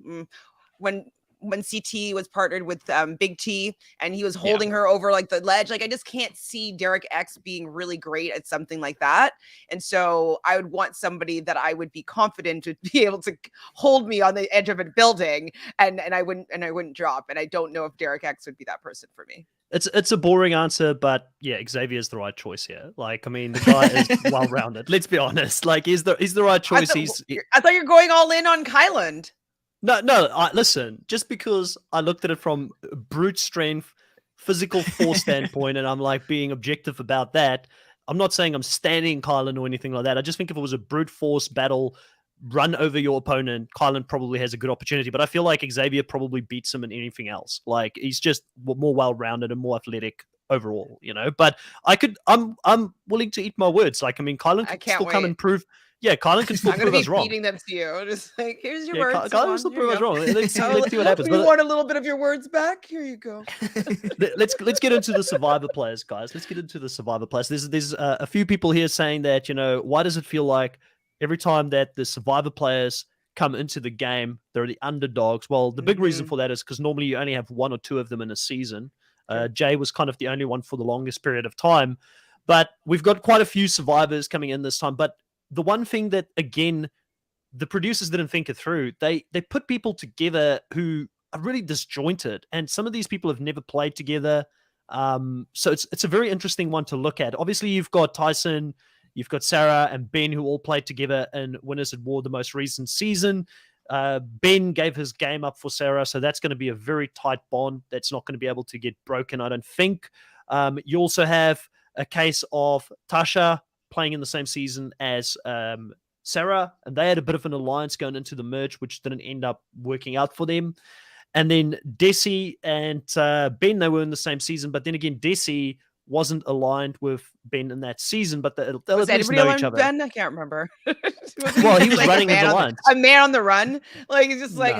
when CT was partnered with Big T and he was holding her over like the ledge. Like, I just can't see Derek X being really great at something like that. And so I would want somebody that I would be confident to be able to hold me on the edge of a building and I wouldn't drop. And I don't know if Derek X would be that person for me. It's a boring answer, but yeah, Xavier is the right choice here. Like, I mean, the guy is well rounded. Let's be honest. Like, he's the right choice. I thought you're going all in on Kyland. No. Listen, just because I looked at it from brute strength, physical force standpoint, and I'm like being objective about that, I'm not saying I'm standing Kylan or anything like that. I just think if it was a brute force battle, run over your opponent, Kylan probably has a good opportunity. But I feel like Xavier probably beats him in anything else. Like, he's just more well-rounded and more athletic overall, you know. But I'm willing to eat my words. Like, I mean, Kylan can still come and prove. Yeah, Kylan can still prove us wrong. I'm going to be feeding them to you. Just like, here's your words. Kylan can still prove us wrong. Let's see what happens. You want a little bit of your words back? Here you go. Let's get into the survivor players, guys. Let's get into the survivor players. There's a few people here saying that, you know, why does it feel like every time that the survivor players come into the game, they're the underdogs? Well, the big reason for that is because normally you only have one or two of them in a season. Jay was kind of the only one for the longest period of time. But we've got quite a few survivors coming in this time. But the one thing that, again, the producers didn't think it through, they put people together who are really disjointed. And some of these people have never played together. So it's a very interesting one to look at. Obviously, you've got Tyson, you've got Sarah and Ben, who all played together in Winners at War, the most recent season. Ben gave his game up for Sarah, so that's going to be a very tight bond that's not going to be able to get broken, I don't think. You also have a case of Tasha playing in the same season as Sarah, and they had a bit of an alliance going into the merge, which didn't end up working out for them. And then Desi and Ben, they were in the same season, but then again, Desi wasn't aligned with Ben in that season, but they'll at least know each other. Ben? I can't remember. Well, he was like running his alliance. A man on the run, like he's just like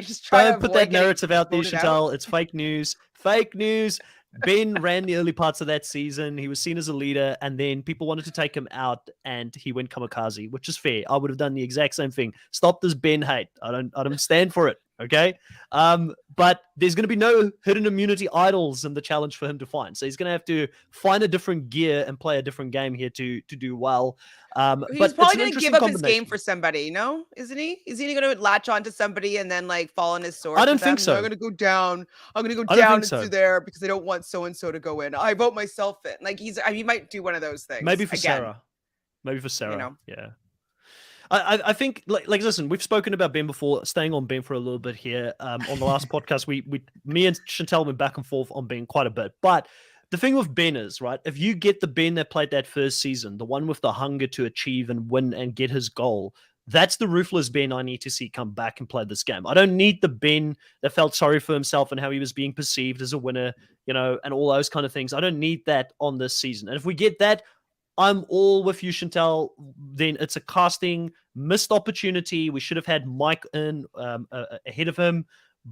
just trying to put that narrative out there, Chantal. It's fake news. Fake news. Ben ran the early parts of that season. He was seen as a leader, and then people wanted to take him out, and he went kamikaze, which is fair. I would have done the exact same thing. Stop this Ben hate. I don't stand for it. Okay. But there's going to be no hidden immunity idols in the challenge for him to find. So he's going to have to find a different gear and play a different game here to do well. He's probably going to give up his game for somebody, no? Isn't he? Is he going to latch on to somebody and then like fall on his sword? I don't think so. I'm going to go down. I'm going to go down into there because I don't want so-and-so to go in. I vote myself in. Like he might do one of those things. Maybe for Sarah. You know? Yeah. I think, like, listen, we've spoken about Ben before, staying on Ben for a little bit here. On the last podcast, me and Chantal went back and forth on Ben quite a bit. But the thing with Ben is, right, if you get the Ben that played that first season, the one with the hunger to achieve and win and get his goal, that's the ruthless Ben I need to see come back and play this game. I don't need the Ben that felt sorry for himself and how he was being perceived as a winner, you know, and all those kind of things. I don't need that on this season. And if we get that, I'm all with you, Chantel. Then it's a casting missed opportunity. We should have had Mike in ahead of him.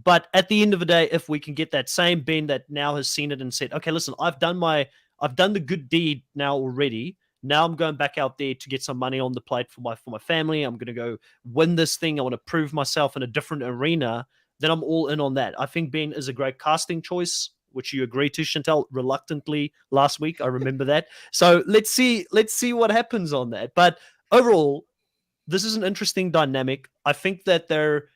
But at the end of the day, if we can get that same Ben that now has seen it and said, okay, listen, I've done the good deed now already. Now I'm going back out there to get some money on the plate for my family. I'm going to go win this thing. I want to prove myself in a different arena. Then I'm all in on that. I think Ben is a great casting choice, which you agreed to, Chantel, reluctantly last week. I remember that. So let's see what happens on that. But overall, this is an interesting dynamic. I think that they're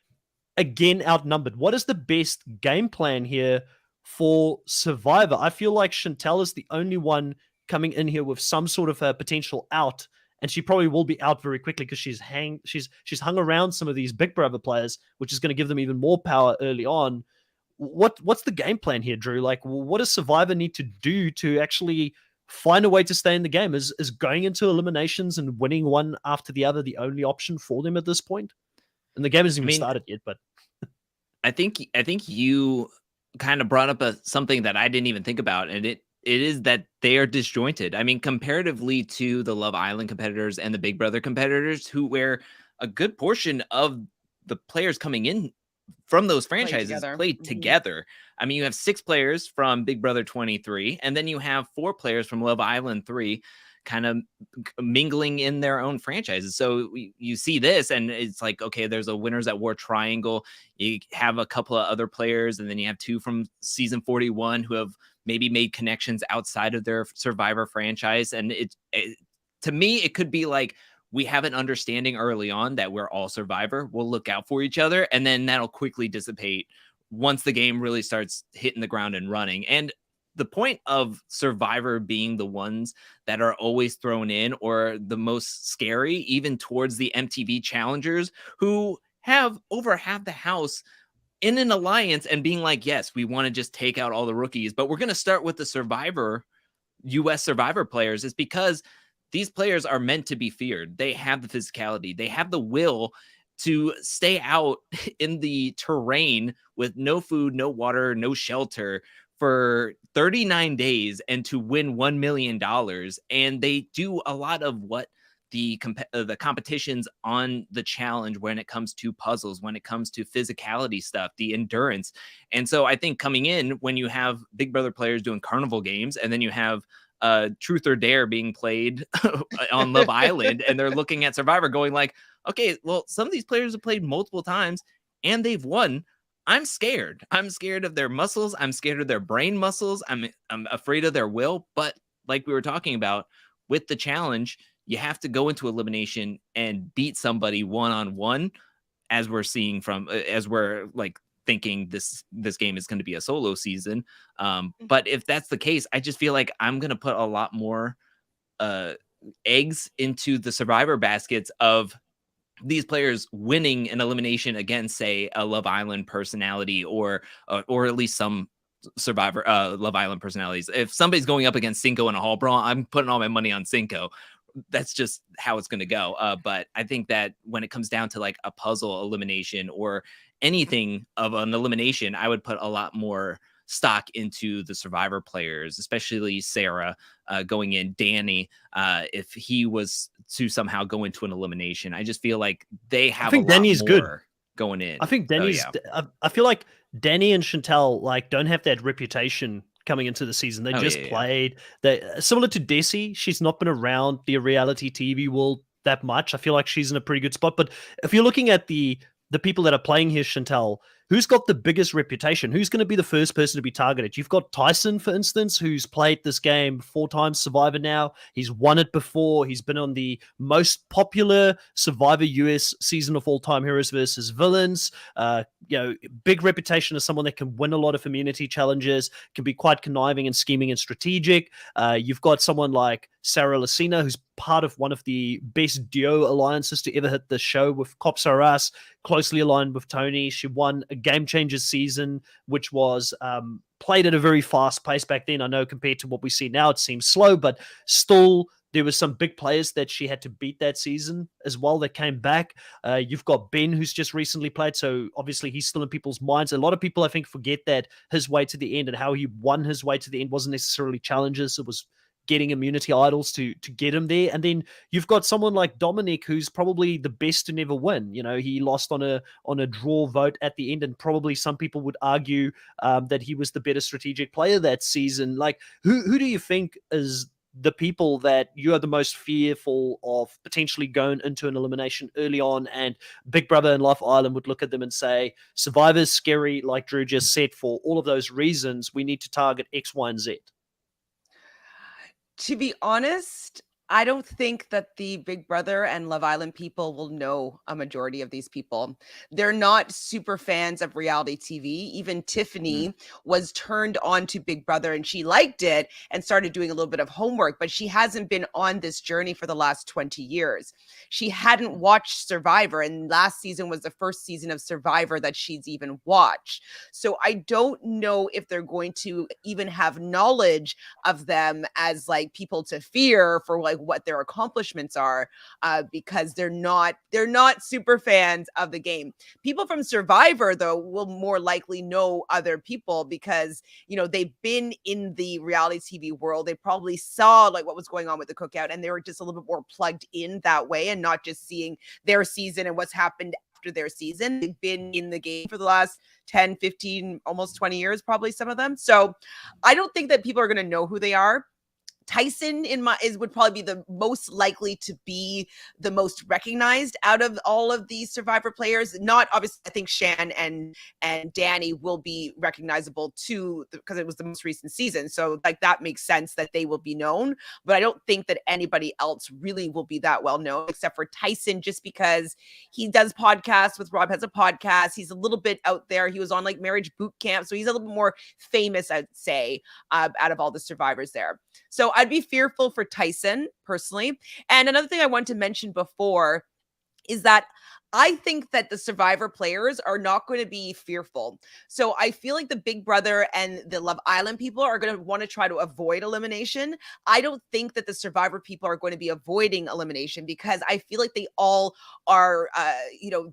again outnumbered. What is the best game plan here for Survivor? I feel like Chantel is the only one coming in here with some sort of a potential out, and she probably will be out very quickly because she's hung around some of these Big Brother players, which is going to give them even more power early on. What's the game plan here, Drew? Like, what does Survivor need to do to actually find a way to stay in the game? Is going into eliminations and winning one after the other the only option for them at this point? And the game hasn't even started yet, but I think you kind of brought up something that I didn't even think about, and it is that they are disjointed. I mean, comparatively to the Love Island competitors and the Big Brother competitors, where a good portion of the players coming in from those franchises played together. I mean, you have 6 players from Big Brother 23, and then you have 4 players from Love Island 3 kind of mingling in their own franchises. So you see this and it's like, okay, there's a Winners at War triangle. You have a couple of other players, and then you have 2 from season 41 who have maybe made connections outside of their Survivor franchise. And to me, it could be like, we have an understanding early on that we're all Survivor. We'll look out for each other, and then that'll quickly dissipate once the game really starts hitting the ground and running. And the point of Survivor being the ones that are always thrown in or the most scary, even towards the MTV challengers who have over half the house in an alliance and being like, yes, we want to just take out all the rookies, but we're going to start with the US Survivor players, is because these players are meant to be feared. They have the physicality. They have the will to stay out in the terrain with no food, no water, no shelter for 39 days and to win $1 million. And they do a lot of what the competitions on the challenge when it comes to puzzles, when it comes to physicality stuff, the endurance. And so I think coming in, when you have Big Brother players doing carnival games, and then you have Truth or Dare being played on Love Island, and they're looking at Survivor going like, okay, well, some of these players have played multiple times and they've won. I'm scared. I'm scared of their muscles. I'm scared of their brain muscles. I'm afraid of their will. But like we were talking about with the challenge, you have to go into elimination and beat somebody one-on-one, as we're seeing as we're like thinking this game is going to be a solo season. But if that's the case, I just feel like I'm going to put a lot more eggs into the Survivor baskets of these players winning an elimination against, say, a Love Island personality or at least some Survivor Love Island personalities. If somebody's going up against Cinco in a hall brawl, I'm putting all my money on Cinco. That's just how it's going to go. But I think that when it comes down to like a puzzle elimination or anything of an elimination, I would put a lot more stock into the Survivor players, especially Sarah going in, Danny, if he was to somehow go into an elimination. I just feel like they have a lot Danny's more good going in. I think Danny's I feel like Danny and Chantel like don't have that reputation coming into the season. They played. They similar to Desi. She's not been around the reality TV world that much. I feel like she's in a pretty good spot. But if you're looking at the people that are playing here, Chantel, who's got the biggest reputation? Who's going to be the first person to be targeted? You've got Tyson, for instance, who's played this game 4 times Survivor now. He's won it before. He's been on the most popular Survivor US season of All Time Heroes versus Villains. Big reputation as someone that can win a lot of immunity challenges, can be quite conniving and scheming and strategic. You've got someone like Sarah Lucina, who's part of one of the best duo alliances to ever hit the show with Cops R Us, closely aligned with Tony. She won a Game Changers season, which was played at a very fast pace back then. I know compared to what we see now, it seems slow, but still there were some big players that she had to beat that season as well that came back. You've got Ben, who's just recently played, so obviously he's still in people's minds. A lot of people, I think, forget that his way to the end and how he won his way to the end wasn't necessarily challenges. It was getting immunity idols to get him there. And then you've got someone like Dominic, who's probably the best to never win. You know, he lost on a draw vote at the end, and probably some people would argue that he was the better strategic player that season. Like, who do you think is the people that you are the most fearful of potentially going into an elimination early on? And Big Brother and Love Island would look at them and say, Survivor's scary, like Drew just said, for all of those reasons, we need to target X, Y, and Z. To be honest, I don't think that the Big Brother and Love Island people will know a majority of these people. They're not super fans of reality TV. Even Tiffany was turned on to Big Brother and she liked it and started doing a little bit of homework, but she hasn't been on this journey for the last 20 years. She hadn't watched Survivor, and last season was the first season of Survivor that she's even watched. So I don't know if they're going to even have knowledge of them as like people to fear for like what their accomplishments are, because they're not super fans of the game. People from Survivor, though, will more likely know other people because, you know, they've been in the reality TV world. They probably saw like what was going on with the cookout, and they were just a little bit more plugged in that way and not just seeing their season and what's happened after their season. They've been in the game for the last 10, 15, almost 20 years, probably some of them. So I don't think that people are going to know who they are. Tyson would probably be the most likely to be the most recognized out of all of these Survivor players. Not obviously, I think Shan and Danny will be recognizable too because it was the most recent season. So like that makes sense that they will be known, but I don't think that anybody else really will be that well known except for Tyson, just because he does podcasts with Rob, has a podcast. He's a little bit out there. He was on like Marriage Boot Camp, so he's a little bit more famous, I'd say, out of all the survivors there. So I'd be fearful for Tyson personally. And another thing I want to mention before is that I think that the Survivor players are not going to be fearful. So I feel like the Big Brother and the Love Island people are going to want to try to avoid elimination. I don't think that the Survivor people are going to be avoiding elimination because I feel like they all are,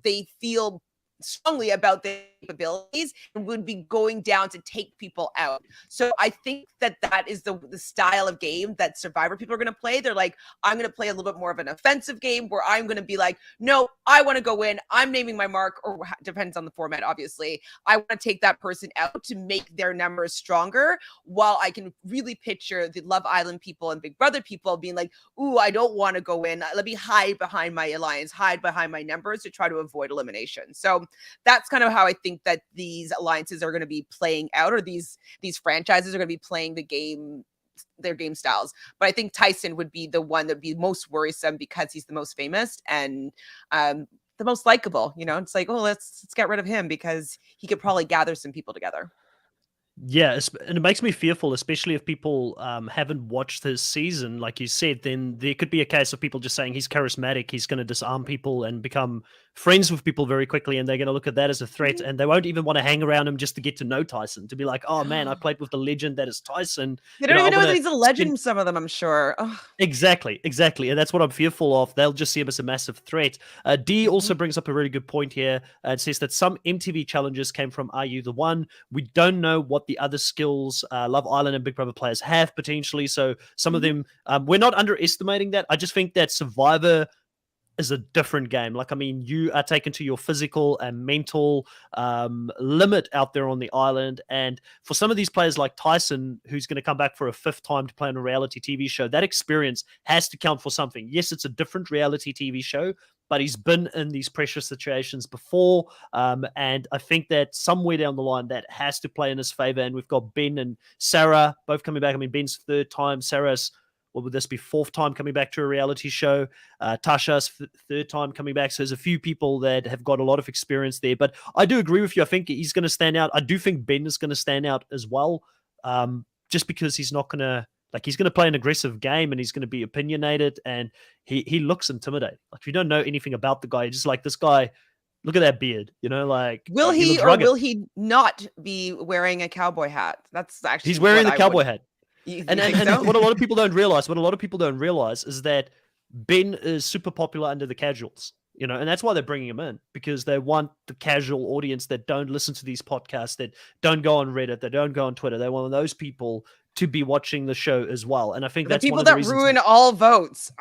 they feel strongly about their capabilities and would be going down to take people out. So I think that is the style of game that Survivor people are going to play. They're like, I'm going to play a little bit more of an offensive game where I'm going to be like, no, I want to go in. I'm naming my mark, or depends on the format, obviously. I want to take that person out to make their numbers stronger, while I can really picture the Love Island people and Big Brother people being like, ooh, I don't want to go in. Let me hide behind my alliance, hide behind my numbers to try to avoid elimination. So that's kind of how I think that these alliances are going to be playing out, or these franchises are going to be playing the game, their game styles. But I think Tyson would be the one that would be most worrisome because he's the most famous and the most likable. You know, it's like, oh, let's get rid of him because he could probably gather some people together. Yeah, and it makes me fearful, especially if people haven't watched this season, like you said. Then there could be a case of people just saying he's charismatic, he's going to disarm people and become friends with people very quickly, and they're going to look at that as a threat, and they won't even want to hang around him just to get to know Tyson, to be like, oh man, I played with the legend that is Tyson. They don't even know that he's a legend, some of them, I'm sure. Ugh. Exactly. And that's what I'm fearful of. They'll just see him as a massive threat. D also brings up a really good point here and says that some MTV challenges came from Are You the One? We don't know what the other skills Love Island and Big Brother players have potentially. So some of them, we're not underestimating that. I just think that Survivor is a different game. Like, I mean, you are taken to your physical and mental limit out there on the island. And for some of these players like Tyson, who's going to come back for a fifth time to play on a reality TV show, that experience has to count for something. Yes, it's a different reality TV show, but he's been in these pressure situations before. And I think that somewhere down the line, that has to play in his favor. And we've got Ben and Sarah both coming back. I mean, Ben's third time, Sarah's, what would this be, fourth time coming back to a reality show? Tasha's third time coming back. So there's a few people that have got a lot of experience there. But I do agree with you. I think he's going to stand out. I do think Ben is going to stand out as well, just because he's not going to, like, he's going to play an aggressive game and he's going to be opinionated, and he looks intimidating. Like, if you don't know anything about the guy, you're just like, this guy, look at that beard, you know, like, will he or will he not be wearing a cowboy hat? That's actually, he's wearing the cowboy hat. And what a lot of people don't realize is that Ben is super popular under the casuals, you know, and that's why they're bringing him in, because they want the casual audience that don't listen to these podcasts, that don't go on Reddit, that don't go on Twitter. They want those people to be watching the show as well. And I think The that's one people of the that reasons. ruin all votes.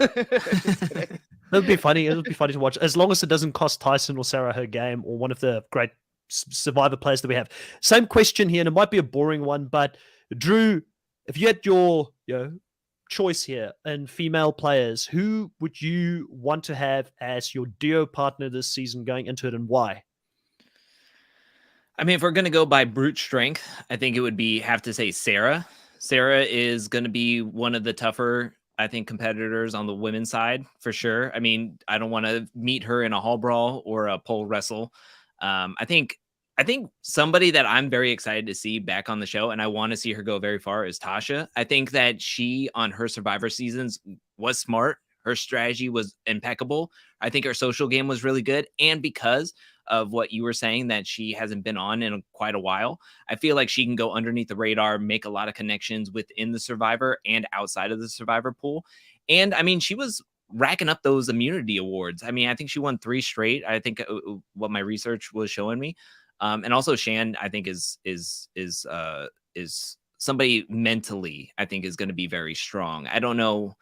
Just kidding. It would be funny. It would be funny to watch, as long as it doesn't cost Tyson or Sarah her game, or one of the great Survivor players that we have. Same question here, and it might be a boring one, but Drew, if you had your choice here in female players, who would you want to have as your duo partner this season going into it, and why? I mean, if we're going to go by brute strength, I think it would have to say Sarah. Sarah is going to be one of the tougher, I think, competitors on the women's side for sure. I mean, I don't want to meet her in a hall brawl or a pole wrestle. I think somebody that I'm very excited to see back on the show, and I want to see her go very far, is Tasha. I think that she, on her Survivor seasons, was smart. Her strategy was impeccable. I think her social game was really good. And because of what you were saying, that she hasn't been on in quite a while, I feel like she can go underneath the radar, make a lot of connections within the Survivor and outside of the Survivor pool. And I mean, she was racking up those immunity awards. I mean, I think she won 3 straight. I think what my research was showing me. And also Shan, I think is somebody mentally, I think, is going to be very strong. I don't know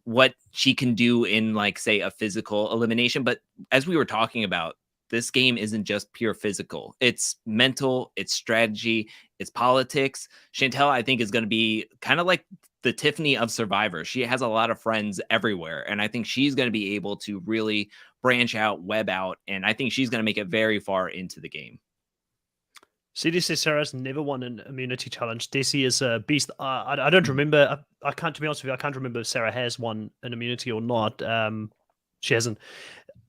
what she can do in, like, say, a physical elimination, but as we were talking about, this game isn't just pure physical. It's mental, it's strategy, it's politics. Chantel, I think, is going to be kind of like the Tiffany of Survivor. She has a lot of friends everywhere, and I think she's going to be able to really branch out, web out, and I think she's going to make it very far into the game. CDC Sarah's never won an immunity challenge. Desi is a beast. I don't remember. I can't, to be honest with you, I can't remember if Sarah has won an immunity or not. She hasn't.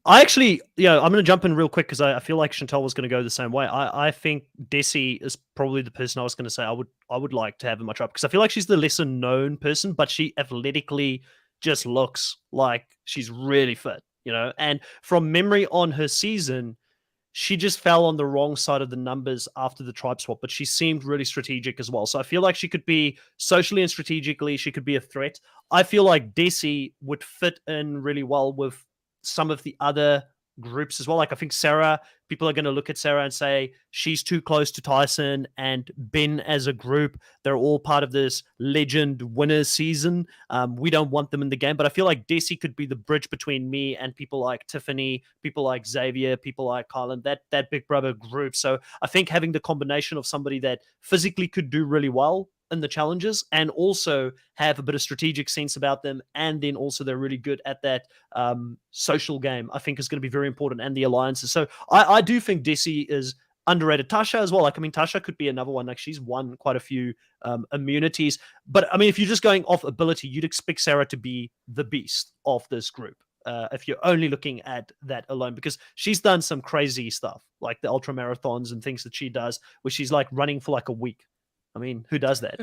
I actually, I'm going to jump in real quick because I feel like Chantal was going to go the same way. I think Desi is probably the person I was going to say I would like to have in my tribe, because I feel like she's the lesser known person, but she athletically just looks like she's really fit, And from memory on her season, she just fell on the wrong side of the numbers after the tribe swap, but she seemed really strategic as well. So I feel like she could be socially and strategically, she could be a threat. I feel like Desi would fit in really well with some of the other groups as well. Like, I think Sarah, people are going to look at Sarah and say she's too close to Tyson and Ben as a group. They're all part of this legend winners season. We don't want them in the game, but I feel like Desi could be the bridge between me and people like Tiffany, people like Xavier, people like Carlin, that Big Brother group. So I think having the combination of somebody that physically could do really well in the challenges and also have a bit of strategic sense about them, and then also they're really good at that social game, I think is going to be very important, and the alliances. So I do think Desi is underrated. Tasha as well. Like, I mean, Tasha could be another one. Like, she's won quite a few immunities. But I mean, if you're just going off ability, you'd expect Sarah to be the beast of this group. If you're only looking at that alone, because she's done some crazy stuff, like the ultra marathons and things that she does, where she's like running for like a week. I mean, who does that?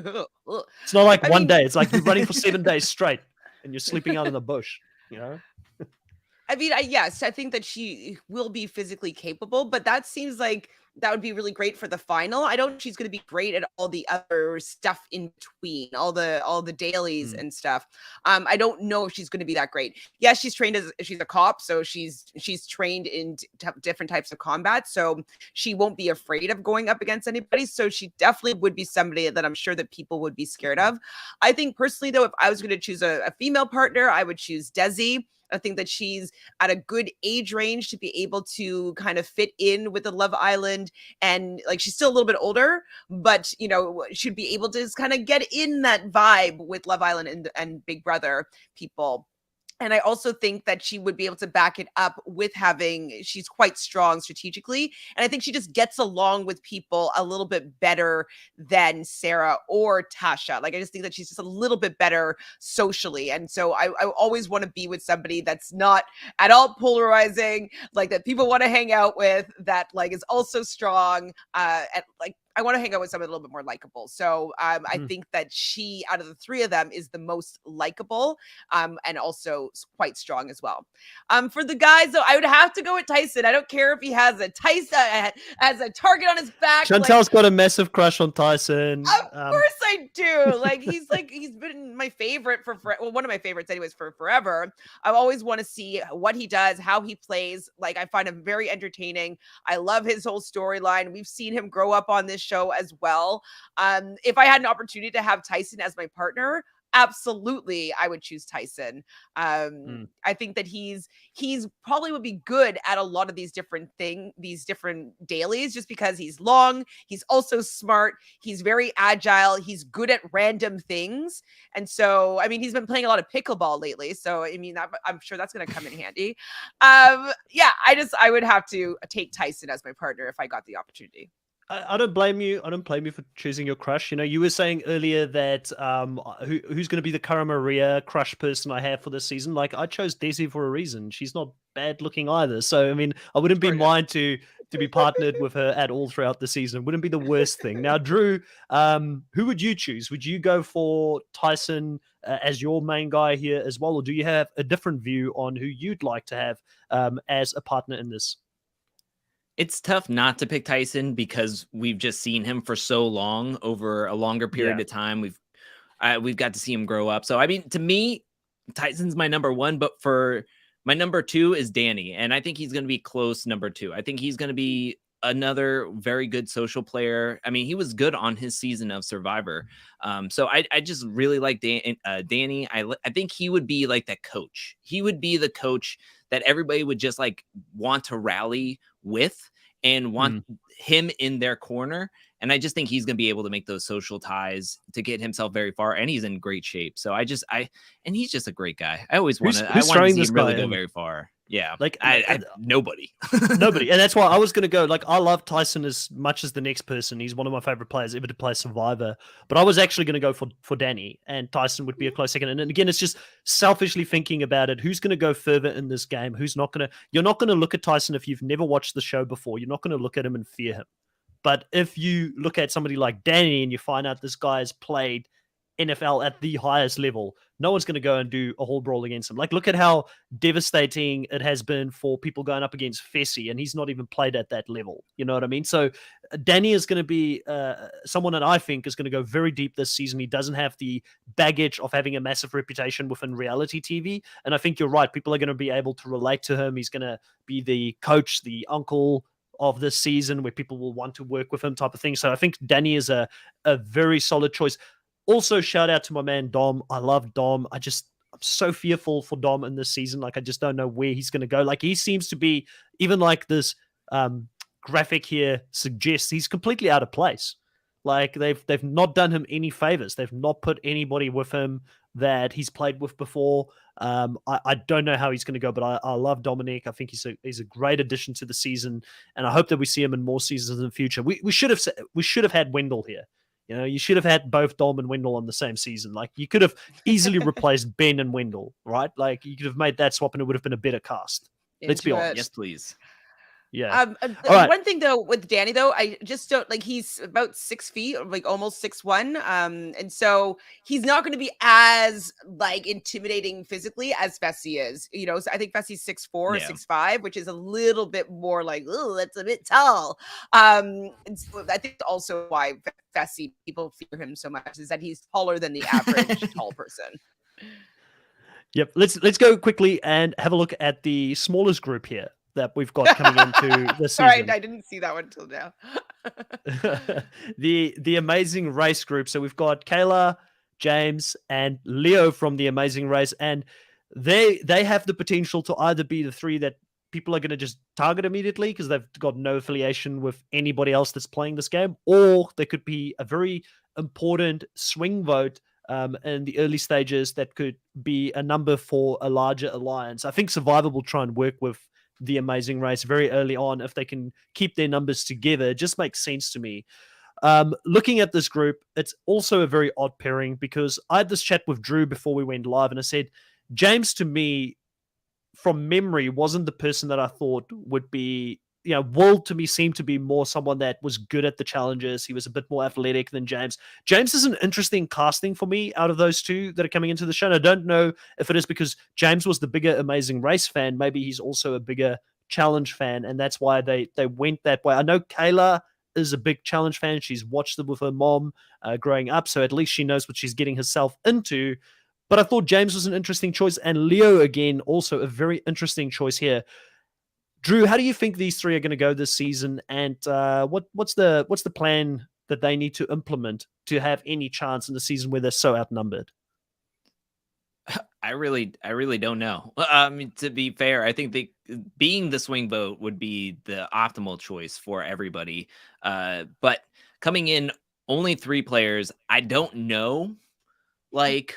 It's not like one day. It's like you're running for 7 days straight and you're sleeping out in the bush, I mean, yes, I think that she will be physically capable, but that seems like that would be really great for the final. I don't know if she's going to be great at all the other stuff in between, all the dailies and stuff. I don't know if she's going to be that great. Yes, she's trained she's a cop, so she's trained in different types of combat, so she won't be afraid of going up against anybody. So she definitely would be somebody that I'm sure that people would be scared of. I think personally, though, if I was going to choose a female partner, I would choose Desi. I think that she's at a good age range to be able to kind of fit in with the Love Island, and like, she's still a little bit older, but should be able to just kind of get in that vibe with Love Island and Big Brother people. And I also think that she would be able to back it up with she's quite strong strategically. And I think she just gets along with people a little bit better than Sarah or Tasha. Like, I just think that she's just a little bit better socially. And so I always want to be with somebody that's not at all polarizing, like that people want to hang out with, that like is also strong, and like, I want to hang out with someone a little bit more likable. So I think that she, out of the 3 of them, is the most likable, and also quite strong as well. For the guys, though, I would have to go with Tyson. I don't care if he has a target on his back. Chantel's got a massive crush on Tyson. Of course I do. Like, he's been my favorite one of my favorites anyways for forever. I always want to see what he does, how he plays. Like, I find him very entertaining. I love his whole storyline. We've seen him grow up on this this show as well. If I had an opportunity to have Tyson as my partner, absolutely I would choose Tyson. I think that he's probably would be good at a lot of these different dailies, just because he's long, he's also smart, he's very agile, he's good at random things. And so, I mean, he's been playing a lot of pickleball lately, so I mean, I'm sure that's going to come in handy. Yeah, I would have to take Tyson as my partner if I got the opportunity. I don't blame you. I don't blame you for choosing your crush. You know, you were saying earlier that who's going to be the Cara Maria crush person I have for this season. Like, I chose Desi for a reason. She's not bad looking either. So I mean, I wouldn't be mine to be partnered with her at all throughout the season. It wouldn't be the worst thing. Now, Drew, who would you choose? Would you go for Tyson as your main guy here as well, or do you have a different view on who you'd like to have as a partner in this? It's tough not to pick Tyson because we've just seen him for so long, over a longer period of time. We've got to see him grow up. So I mean, to me, Tyson's my number one, but for my number two is Danny, and I think he's going to be close number two. I think he's going to be another very good social player. I mean, he was good on his season of Survivor. So I just really like Danny. I think he would be like that coach. He would be the coach that everybody would just like want to rally with and want him in their corner. And I just think he's going to be able to make those social ties to get himself very far. And he's in great shape. So and he's just a great guy. I always want to see him really go very far. Yeah. Like nobody. Nobody. And that's why I was going to go, like, I love Tyson as much as the next person. He's one of my favorite players ever to play Survivor. But I was actually going to go for Danny, and Tyson would be a close second. And again, it's just selfishly thinking about it. Who's going to go further in this game? Who's not going to? You're not going to look at Tyson if you've never watched the show before. You're not going to look at him and fear him. But if you look at somebody like Danny and you find out this guy has played NFL at the highest level, no one's going to go and do a whole brawl against him. Like, look at how devastating it has been for people going up against Fessy, and he's not even played at that level. You know what I mean? So Danny is going to be someone that I think is going to go very deep this season. He doesn't have the baggage of having a massive reputation within reality TV. And I think you're right. People are going to be able to relate to him. He's going to be the coach, the uncle of this season, where people will want to work with him, type of thing. So I think Danny is a very solid choice. Also, shout out to my man Dom. I love Dom. I'm so fearful for Dom in this season. Like, I just don't know where he's going to go. Like, he seems to be, even like this graphic here suggests, he's completely out of place. Like, they've not done him any favors. They've not put anybody with him that he's played with before. I don't know how he's going to go, but I love Dominic. I think he's a great addition to the season, and I hope that we see him in more seasons in the future. We should have had Wendell here. You know, you should have had both Dom and Wendell on the same season. Like, you could have easily replaced Ben and Wendell, right? Like, you could have made that swap and it would have been a better cast. Let's be honest. Yes, please. Yeah. One thing though with Danny though, I just don't like, he's about 6 feet, like almost 6'1", and so he's not going to be as like intimidating physically as Fessy is. You know, so I think Fessy's 6'4" or 6'5", which is a little bit more like, oh, that's a bit tall. And so I think also why Fessy, people fear him so much, is that he's taller than the average tall person. Yep. Let's go quickly and have a look at the smallest group here that we've got coming into this season. All right, I didn't see that one until now. the Amazing Race group. So we've got Kayla, James, and Leo from the Amazing Race, and they have the potential to either be the three that people are going to just target immediately because they've got no affiliation with anybody else that's playing this game, or they could be a very important swing vote in the early stages that could be a number for a larger alliance. I think Survivor will try and work with the Amazing Race very early on. If they can keep their numbers together, it just makes sense to me. Looking at this group, it's also a very odd pairing because I had this chat with Drew before we went live, and I said, James, to me, from memory, wasn't the person that I thought would be, you know, Will to me seemed to be more someone that was good at the challenges. He was a bit more athletic than James. James is an interesting casting for me out of those two that are coming into the show. And I don't know if it is because James was the bigger Amazing Race fan. Maybe he's also a bigger challenge fan, and that's why they went that way. I know Kayla is a big challenge fan. She's watched them with her mom growing up, so at least she knows what she's getting herself into. But I thought James was an interesting choice, and Leo, again, also a very interesting choice here. Drew, how do you think these three are going to go this season? And what's the plan that they need to implement to have any chance in the season where they're so outnumbered? I really don't know. To be fair, I think being the swing vote would be the optimal choice for everybody. But coming in only 3 players, I don't know. Like,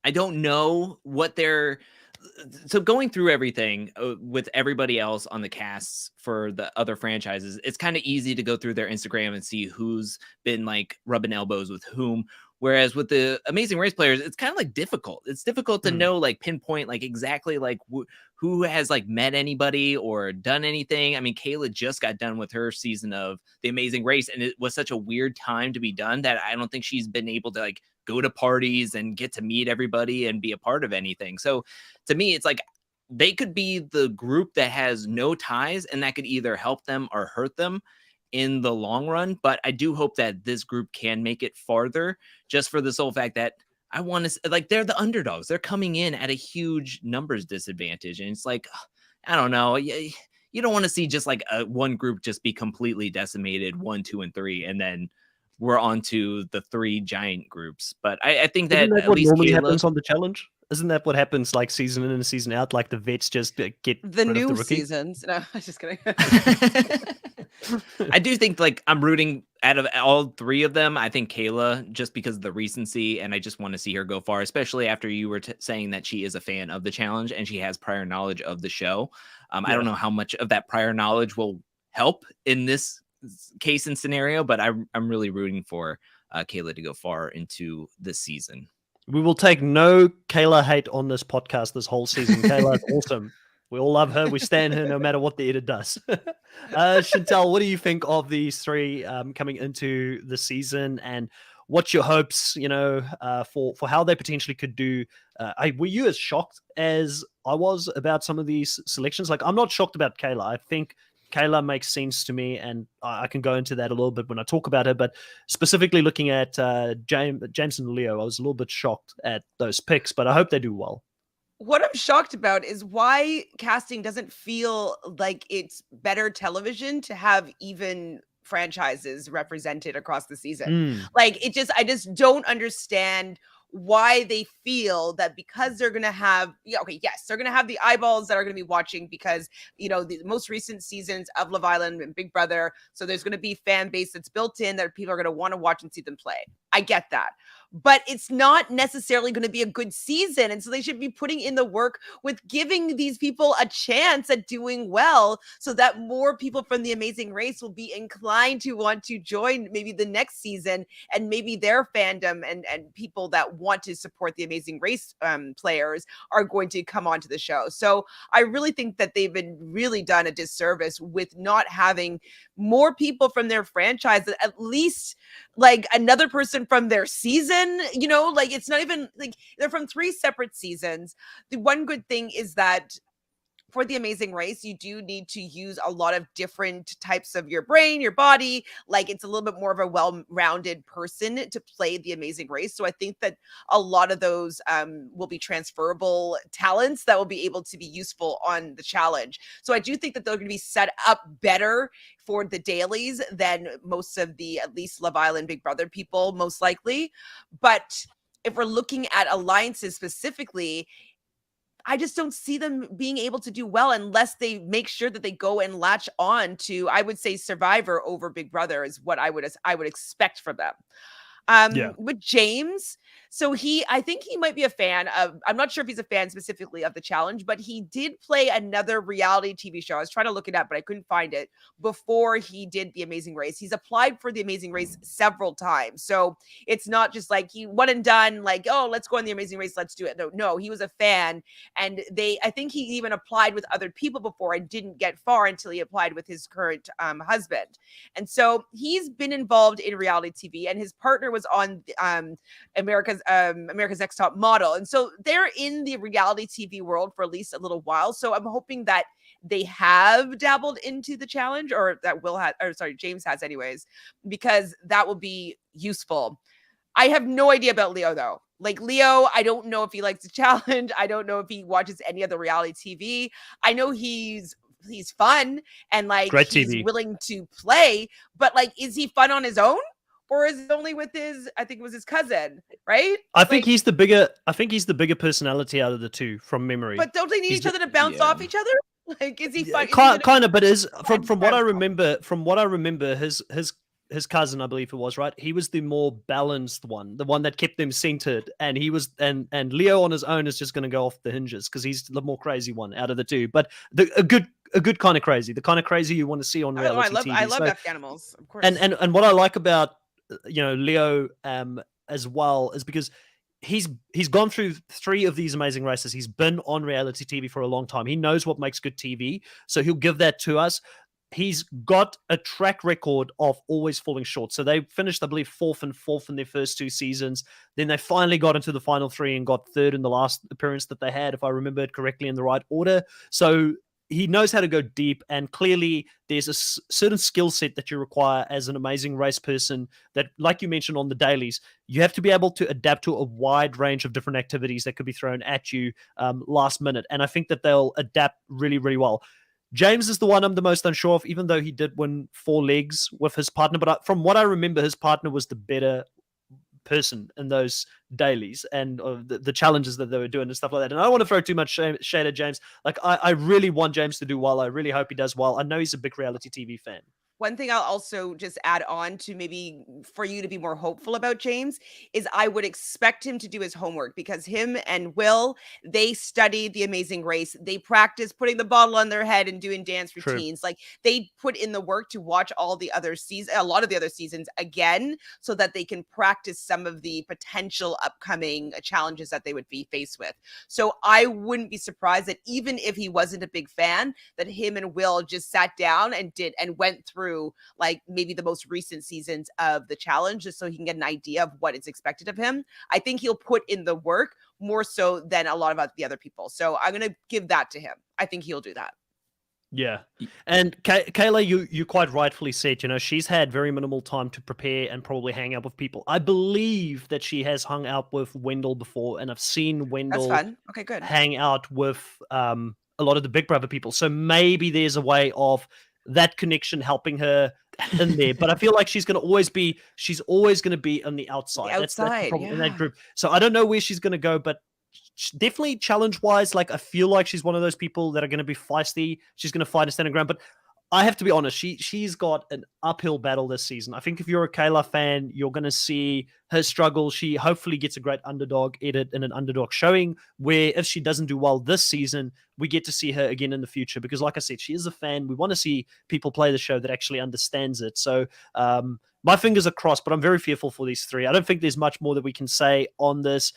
I don't know what they're. So going through everything with everybody else on the casts for the other franchises, it's kind of easy to go through their Instagram and see who's been like rubbing elbows with whom. Whereas with the Amazing Race players, it's kind of like difficult. It's difficult to know, like pinpoint, like exactly like who has like met anybody or done anything. I mean, Kayla just got done with her season of the Amazing Race, and it was such a weird time to be done that I don't think she's been able to like go to parties and get to meet everybody and be a part of anything. So to me, it's like they could be the group that has no ties, and that could either help them or hurt them in the long run. But I do hope that this group can make it farther, just for the sole fact that I want to, like, they're the underdogs. They're coming in at a huge numbers disadvantage. And it's like, I don't know. You don't want to see just like one group just be completely decimated, 1, 2, and 3, and then we're on to the 3 giant groups. But I think that Isn't that at what least normally Kayla, happens on the challenge? Isn't that what happens like season in and season out? Like the vets just get The rid of new the rookie? seasons. No, I was just kidding. I do think like I'm rooting out of all 3 of them. I think Kayla, just because of the recency, and I just want to see her go far, especially after you were saying that she is a fan of the challenge and she has prior knowledge of the show. I don't know how much of that prior knowledge will help in this case and scenario, but I'm really rooting for Kayla to go far into this season. We will take no Kayla hate on this podcast this whole season. Kayla is awesome. We all love her. We stand her no matter what the edit does. Chantel, what do you think of these 3 coming into the season, and what's your hopes, for how they potentially could do? Were you as shocked as I was about some of these selections? Like, I'm not shocked about Kayla. I think Kayla makes sense to me, and I can go into that a little bit when I talk about her. But specifically looking at James and Leo, I was a little bit shocked at those picks, but I hope they do well. What I'm shocked about is why casting doesn't feel like it's better television to have even franchises represented across the season. Like, I just don't understand why they feel that because they're going to have, they're going to have the eyeballs that are going to be watching because, the most recent seasons of Love Island and Big Brother. So there's going to be fan base that's built in that people are going to want to watch and see them play. I get that. But it's not necessarily going to be a good season. And so they should be putting in the work with giving these people a chance at doing well so that more people from The Amazing Race will be inclined to want to join maybe the next season, and maybe their fandom and people that want to support The Amazing Race players are going to come onto the show. So I really think that they've been really done a disservice with not having more people from their franchise, at least like another person from their season. Like, it's not even like they're from 3 separate seasons. The one good thing is that for The Amazing Race, you do need to use a lot of different types of your brain, your body. Like, it's a little bit more of a well-rounded person to play The Amazing Race. So I think that a lot of those will be transferable talents that will be able to be useful on the challenge. So I do think that they're going to be set up better for the dailies than most of the, at least Love Island, Big Brother people, most likely. But if we're looking at alliances specifically, I just don't see them being able to do well unless they make sure that they go and latch on to, I would say, Survivor over Big Brother is what I would expect from them. With James, so I think he might be a fan of, I'm not sure if he's a fan specifically of the challenge, but he did play another reality TV show. I was trying to look it up, but I couldn't find it before he did The Amazing Race. He's applied for The Amazing Race several times. So it's not just like he one and done, like, oh, let's go on The Amazing Race, let's do it. No, he was a fan. And I think he even applied with other people before and didn't get far until he applied with his current husband. And so he's been involved in reality TV, and his partner was on America's Next Top Model. And so they're in the reality TV world for at least a little while. So I'm hoping that they have dabbled into the challenge, or that James has anyways, because that will be useful. I have no idea about Leo though. Like, Leo, I don't know if he likes the challenge. I don't know if he watches any other reality TV. I know he's he's fun and like Great he's TV. willing to play, but like, is he fun on his own? Or is it only with his, I think it was his cousin, right? I think Like, he's the bigger personality out of the two from memory. but don't they need He's each other to bounce off each other? Like, is he fun? Kind of, but from Fun what I bounce remember, his cousin, I believe it was, right? He was the more balanced one, the one that kept them centered, and he was and Leo on his own is just going to go off the hinges because he's the more crazy one out of the two, but a good kind of crazy, the kind of crazy you want to see on reality TV. I love F animals, of course. And what I like about Leo as well is because he's gone through 3 of these amazing races. He's been on reality TV for a long time. He knows what makes good TV, so he'll give that to us. He's got a track record of always falling short. So they finished, I believe, 4th and 4th in their first 2 seasons. Then they finally got into the final 3 and got 3rd in the last appearance that they had, if I remember it correctly, in the right order. So he knows how to go deep, and clearly there's a certain skill set that you require as an amazing race person that, like you mentioned on the dailies, you have to be able to adapt to a wide range of different activities that could be thrown at you last minute. And I think that they'll adapt really, really well. James is the one I'm the most unsure of, even though he did win 4 legs with his partner. But from what I remember, his partner was the better person in those dailies and the challenges that they were doing and stuff like that. And I don't want to throw too much shade at James. Like, I really want James to do well. I really hope he does well. I know he's a big reality TV fan. One thing I'll also just add on to maybe for you to be more hopeful about James is I would expect him to do his homework, because him and Will, they studied The Amazing Race. They practiced putting the bottle on their head and doing dance routines. True. Like, they put in the work to watch all the other seasons, a lot of the other seasons again, so that they can practice some of the potential upcoming challenges that they would be faced with. So I wouldn't be surprised that even if he wasn't a big fan, that him and Will just sat down and went through like maybe the most recent seasons of the challenge, just so he can get an idea of what is expected of him. I think he'll put in the work more so than a lot of the other people. So I'm going to give that to him. I think he'll do that. Yeah. And Kayla, you quite rightfully said, she's had very minimal time to prepare and probably hang out with people. I believe that she has hung out with Wendell before, and I've seen Wendell That's fun. Okay, good. hang out with a lot of the Big Brother people. So maybe there's a way of that connection helping her in there. But I feel like she's always going to be on the outside. That's the problem in that group. So I don't know where she's going to go, but definitely challenge-wise, like, I feel like she's one of those people that are going to be feisty. She's going to fight and stand her ground. But I have to be honest, she's got an uphill battle this season. I think if you're a Kayla fan, you're going to see her struggle. She hopefully gets a great underdog edit and an underdog showing, where if she doesn't do well this season, we get to see her again in the future. Because like I said, she is a fan. We want to see people play the show that actually understands it. So my fingers are crossed, but I'm very fearful for these 3. I don't think there's much more that we can say on this.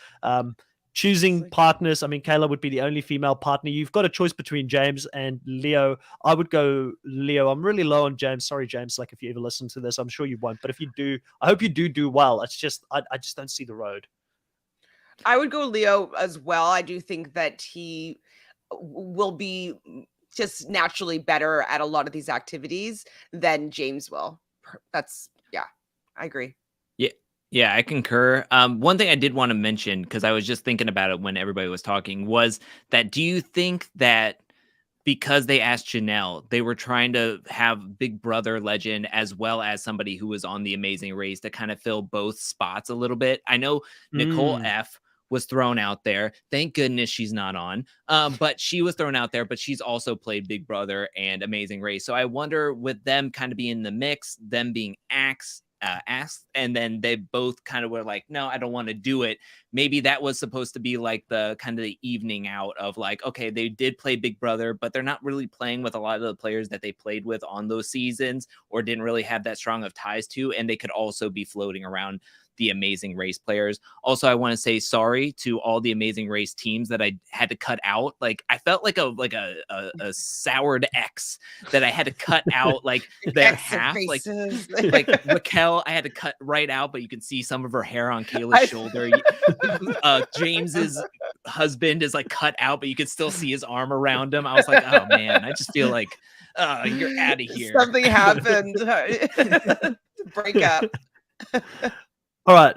Choosing partners, I mean, Kayla would be the only female partner. You've got a choice between James and Leo. I would go Leo. I'm really low on James. Sorry, James. Like, if you ever listen to this, I'm sure you won't. But if you do, I hope you do well. It's just, I just don't see the road. I would go Leo as well. I do think that he will be just naturally better at a lot of these activities than James will. Yeah, I agree. Yeah, I concur. One thing I did want to mention, because I was just thinking about it when everybody was talking, was that, do you think that because they asked Janelle, they were trying to have Big Brother legend as well as somebody who was on The Amazing Race to kind of fill both spots a little bit? I know Nicole F was thrown out there. Thank goodness she's not on. But she was thrown out there, but she's also played Big Brother and Amazing Race. So I wonder, with them kind of being in the mix, them being asked, and then they both kind of were like, no, I don't want to do it. Maybe that was supposed to be like the kind of the evening out of like, okay, they did play Big Brother, but they're not really playing with a lot of the players that they played with on those seasons, or didn't really have that strong of ties to, and they could also be floating around the Amazing Race players. Also, I want to say sorry to all the Amazing Race teams that I had to cut out. Like, I felt like a soured ex that I had to cut out, like their half, like Raquel, I had to cut right out, but you can see some of her hair on Kayla's shoulder. James's husband is like cut out, but you can still see his arm around him. I was like, oh man, I just feel like you're out of here. Something happened. Break up. All right.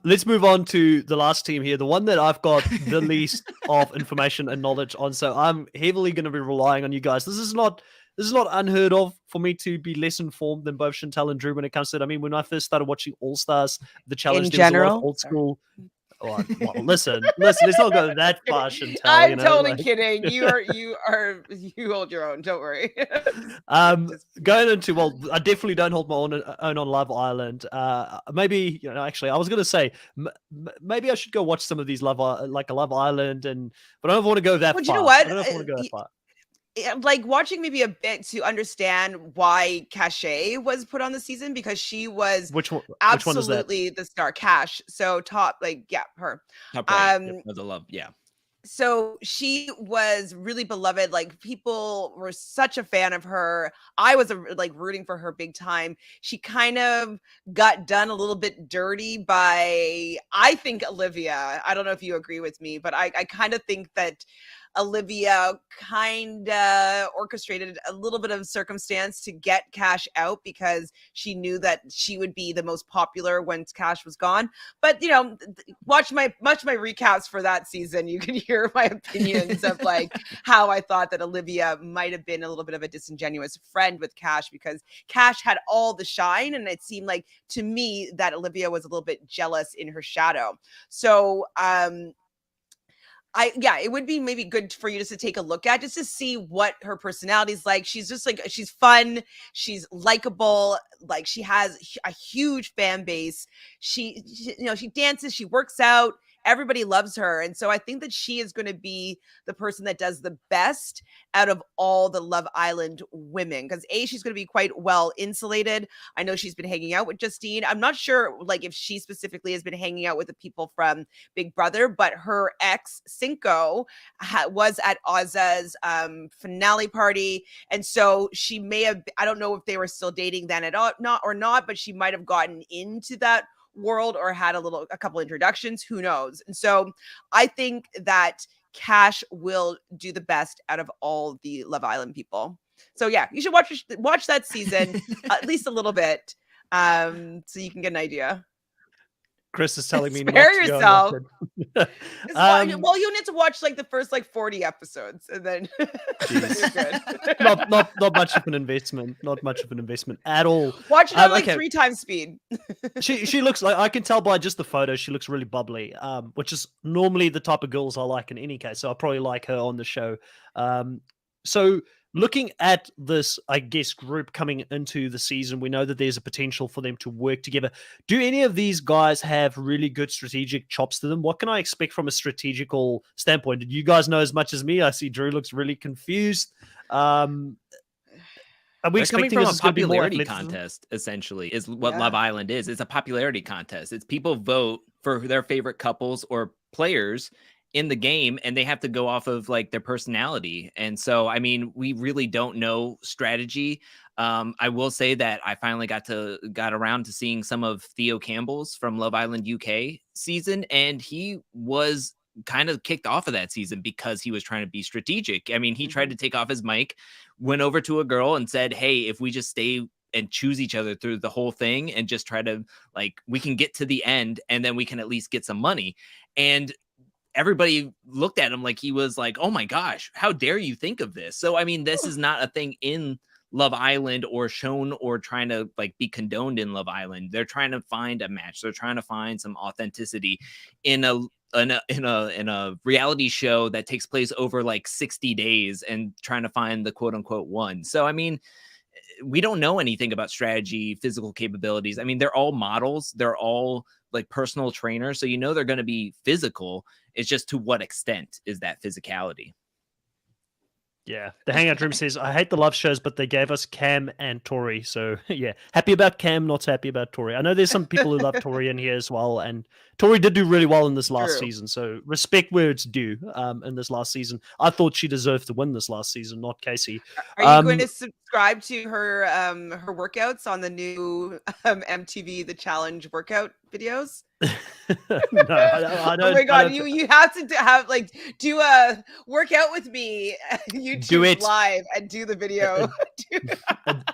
Let's move on to the last team here, the one that I've got the least of information and knowledge on. So I'm heavily going to be relying on you guys. This is not unheard of for me to be less informed than both Chantel and Drew when it comes to it. I mean, when I first started watching All Stars, the challenge, there was a lot of old school. Well, listen, let's not go that far, Chantel. I'm totally kidding. You hold your own. Don't worry. Going into, I definitely don't hold my own on Love Island. Maybe, actually, I was gonna say maybe I should go watch some of these Love Island, but I don't want to go that far. You know what? I don't know if I want to go that far. Like watching maybe a bit to understand why Cachet was put on the season, because she was absolutely the star. Cash, so top, her top right, for the love, so she was really beloved. Like, people were such a fan of her. I was rooting for her big time. She kind of got done a little bit dirty by, I think, Olivia. I don't know if you agree with me, but I kind of think that Olivia kind of orchestrated a little bit of circumstance to get Cash out, because she knew that she would be the most popular once Cash was gone. But watch my recaps for that season. You can hear my opinions of how I thought that Olivia might have been a little bit of a disingenuous friend with Cash, because Cash had all the shine, and it seemed like to me that Olivia was a little bit jealous in her shadow. So it would be maybe good for you just to take a look at, just to see what her personality's like. She's just she's fun, she's likable, she has a huge fan base. She dances, she works out, everybody loves her. And so I think that she is going to be the person that does the best out of all the Love Island women, because she's going to be quite well insulated. I know she's been hanging out with Justine. I'm not sure if she specifically has been hanging out with the people from Big Brother, but her ex Cinco was at Ozza's finale party, and so she may have, I don't know if they were still dating then at all, not, but she might have gotten into that world or had a couple introductions, who knows. And so I think that Cash will do the best out of all the Love Island people. So you should watch that season at least a little bit, so you can get an idea. Chris is telling me spare not to yourself. Go Well, you need to watch the first 40 episodes, and then you're good. not much of an investment. Not much of an investment at all. Watch it on 3 times speed. She looks like, I can tell by just the photo, she looks really bubbly, which is normally the type of girls I like in any case. So I'll probably like her on the show. So looking at this, I guess, group coming into the season, we know that there's a potential for them to work together. Do any of these guys have really good strategic chops to them? What can I expect from a strategical standpoint? Did you guys know as much as me? I see Drew looks really confused. Are we expecting from a popularity contest, essentially, is what Love Island is. It's a popularity contest. It's people vote for their favorite couples or players in the game, and they have to go off of their personality. And so, I mean, we really don't know strategy. I will say that I finally got around to seeing some of Theo Campbell's from Love Island UK season, and he was kind of kicked off of that season because he was trying to be strategic. I mean, he tried to take off his mic, went over to a girl and said, "Hey, if we just stay and choose each other through the whole thing and just try to we can get to the end, and then we can at least get some money." And everybody looked at him like he was oh my gosh, how dare you think of this? So, I mean, this is not a thing in Love Island or shown or trying to be condoned in Love Island. They're trying to find a match. They're trying to find some authenticity in a reality show that takes place over 60 days and trying to find the quote unquote one. So, I mean, we don't know anything about strategy, physical capabilities. I mean, they're all models. They're all personal trainers. So, they're going to be physical. It's just to what extent is that physicality? Yeah. The Hangout Room says, I hate the love shows, but they gave us Cam and Tori. So, yeah. Happy about Cam, not so happy about Tori. I know there's some people who love Tori in here as well. And Tori did do really well in this last season. So, respect where it's due in this last season. I thought she deserved to win this last season, not Casey. Are you going to subscribe to her her workouts on the new MTV The Challenge workout videos? No, I Oh don't. my I god, don't. you have to have like do a workout with me YouTube Duet. live and do the video.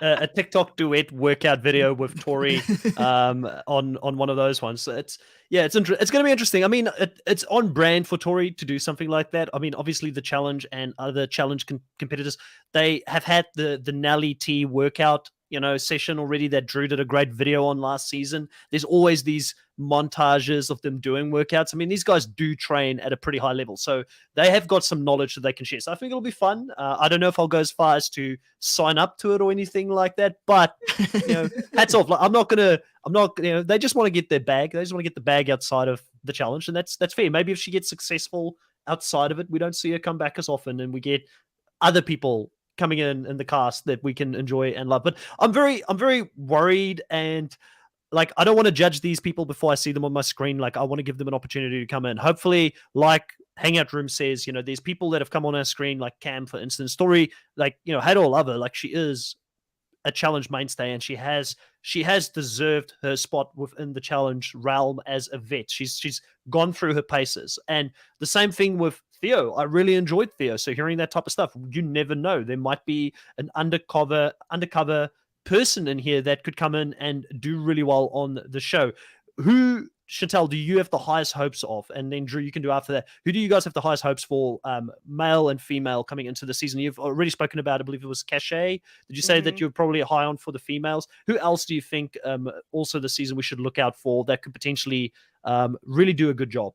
A TikTok duet workout video with Tori on one of those ones. So it's it's going to be interesting. I mean, it's on brand for Tori to do something like that. I mean, obviously the challenge and other challenge competitors, they have had the Nelly T workout session already that Drew did a great video on last season. There's always these montages of them doing workouts. I mean, these guys do train at a pretty high level, so they have got some knowledge that they can share. So I think it'll be fun. I don't know if I'll go as far as to sign up to it or anything like that, but hats off. Like, I'm not, they just want to get their bag. They just want to get the bag outside of the challenge, and that's fair. Maybe if she gets successful outside of it, we don't see her come back as often, and we get other people coming in the cast that we can enjoy and love. But I'm very worried, and like, I don't want to judge these people before I see them on my screen. Like, I want to give them an opportunity to come in. Hopefully, like Hangout Room says, there's people that have come on our screen, like Cam, for instance. Tori, like, hate or love her, like, she is a challenge mainstay, and she has deserved her spot within the challenge realm as a vet. She's gone through her paces, and the same thing with Theo. I really enjoyed Theo. So hearing that type of stuff, you never know. There might be an undercover person in here that could come in and do really well on the show. Who, Chantel, do you have the highest hopes of? And then Drew, you can do after that. Who do you guys have the highest hopes for, male and female, coming into the season? You've already spoken about, I believe it was Cachet. Did you say that you're probably high on for the females? Who else do you think also this season we should look out for that could potentially really do a good job?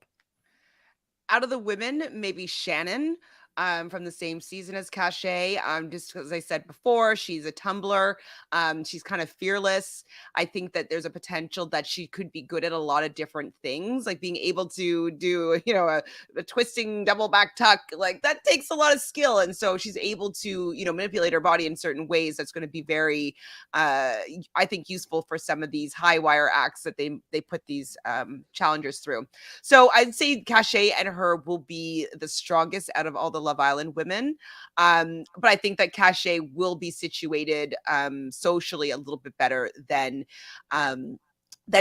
Out of the women, maybe Shannon, from the same season as Cachet. Just as I said before, she's a tumbler. She's kind of fearless. I think that there's a potential that she could be good at a lot of different things, like being able to do, a twisting double back tuck. Like, that takes a lot of skill. And so she's able to, manipulate her body in certain ways. That's going to be very, I think, useful for some of these high wire acts that they put these challengers through. So I'd say Cachet and her will be the strongest out of all the Love Island women. But I think that Cachet will be situated socially a little bit better than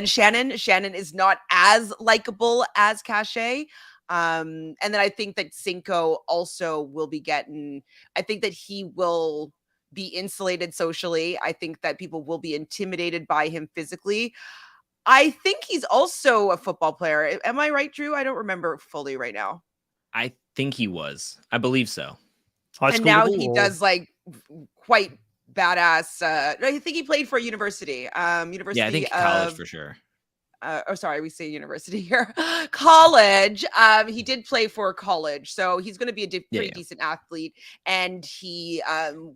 Shannon. Shannon is not as likable as Cachet. And then I think that Cinco also will be I think that he will be insulated socially. I think that people will be intimidated by him physically. I think he's also a football player. Am I right, Drew? I don't remember fully right now. I think he was. I believe so. And now he does like quite badass. I think he played for a university. Yeah, I think college for sure. Sorry, we say university here. College. He did play for college, so he's going to be a pretty decent athlete, and he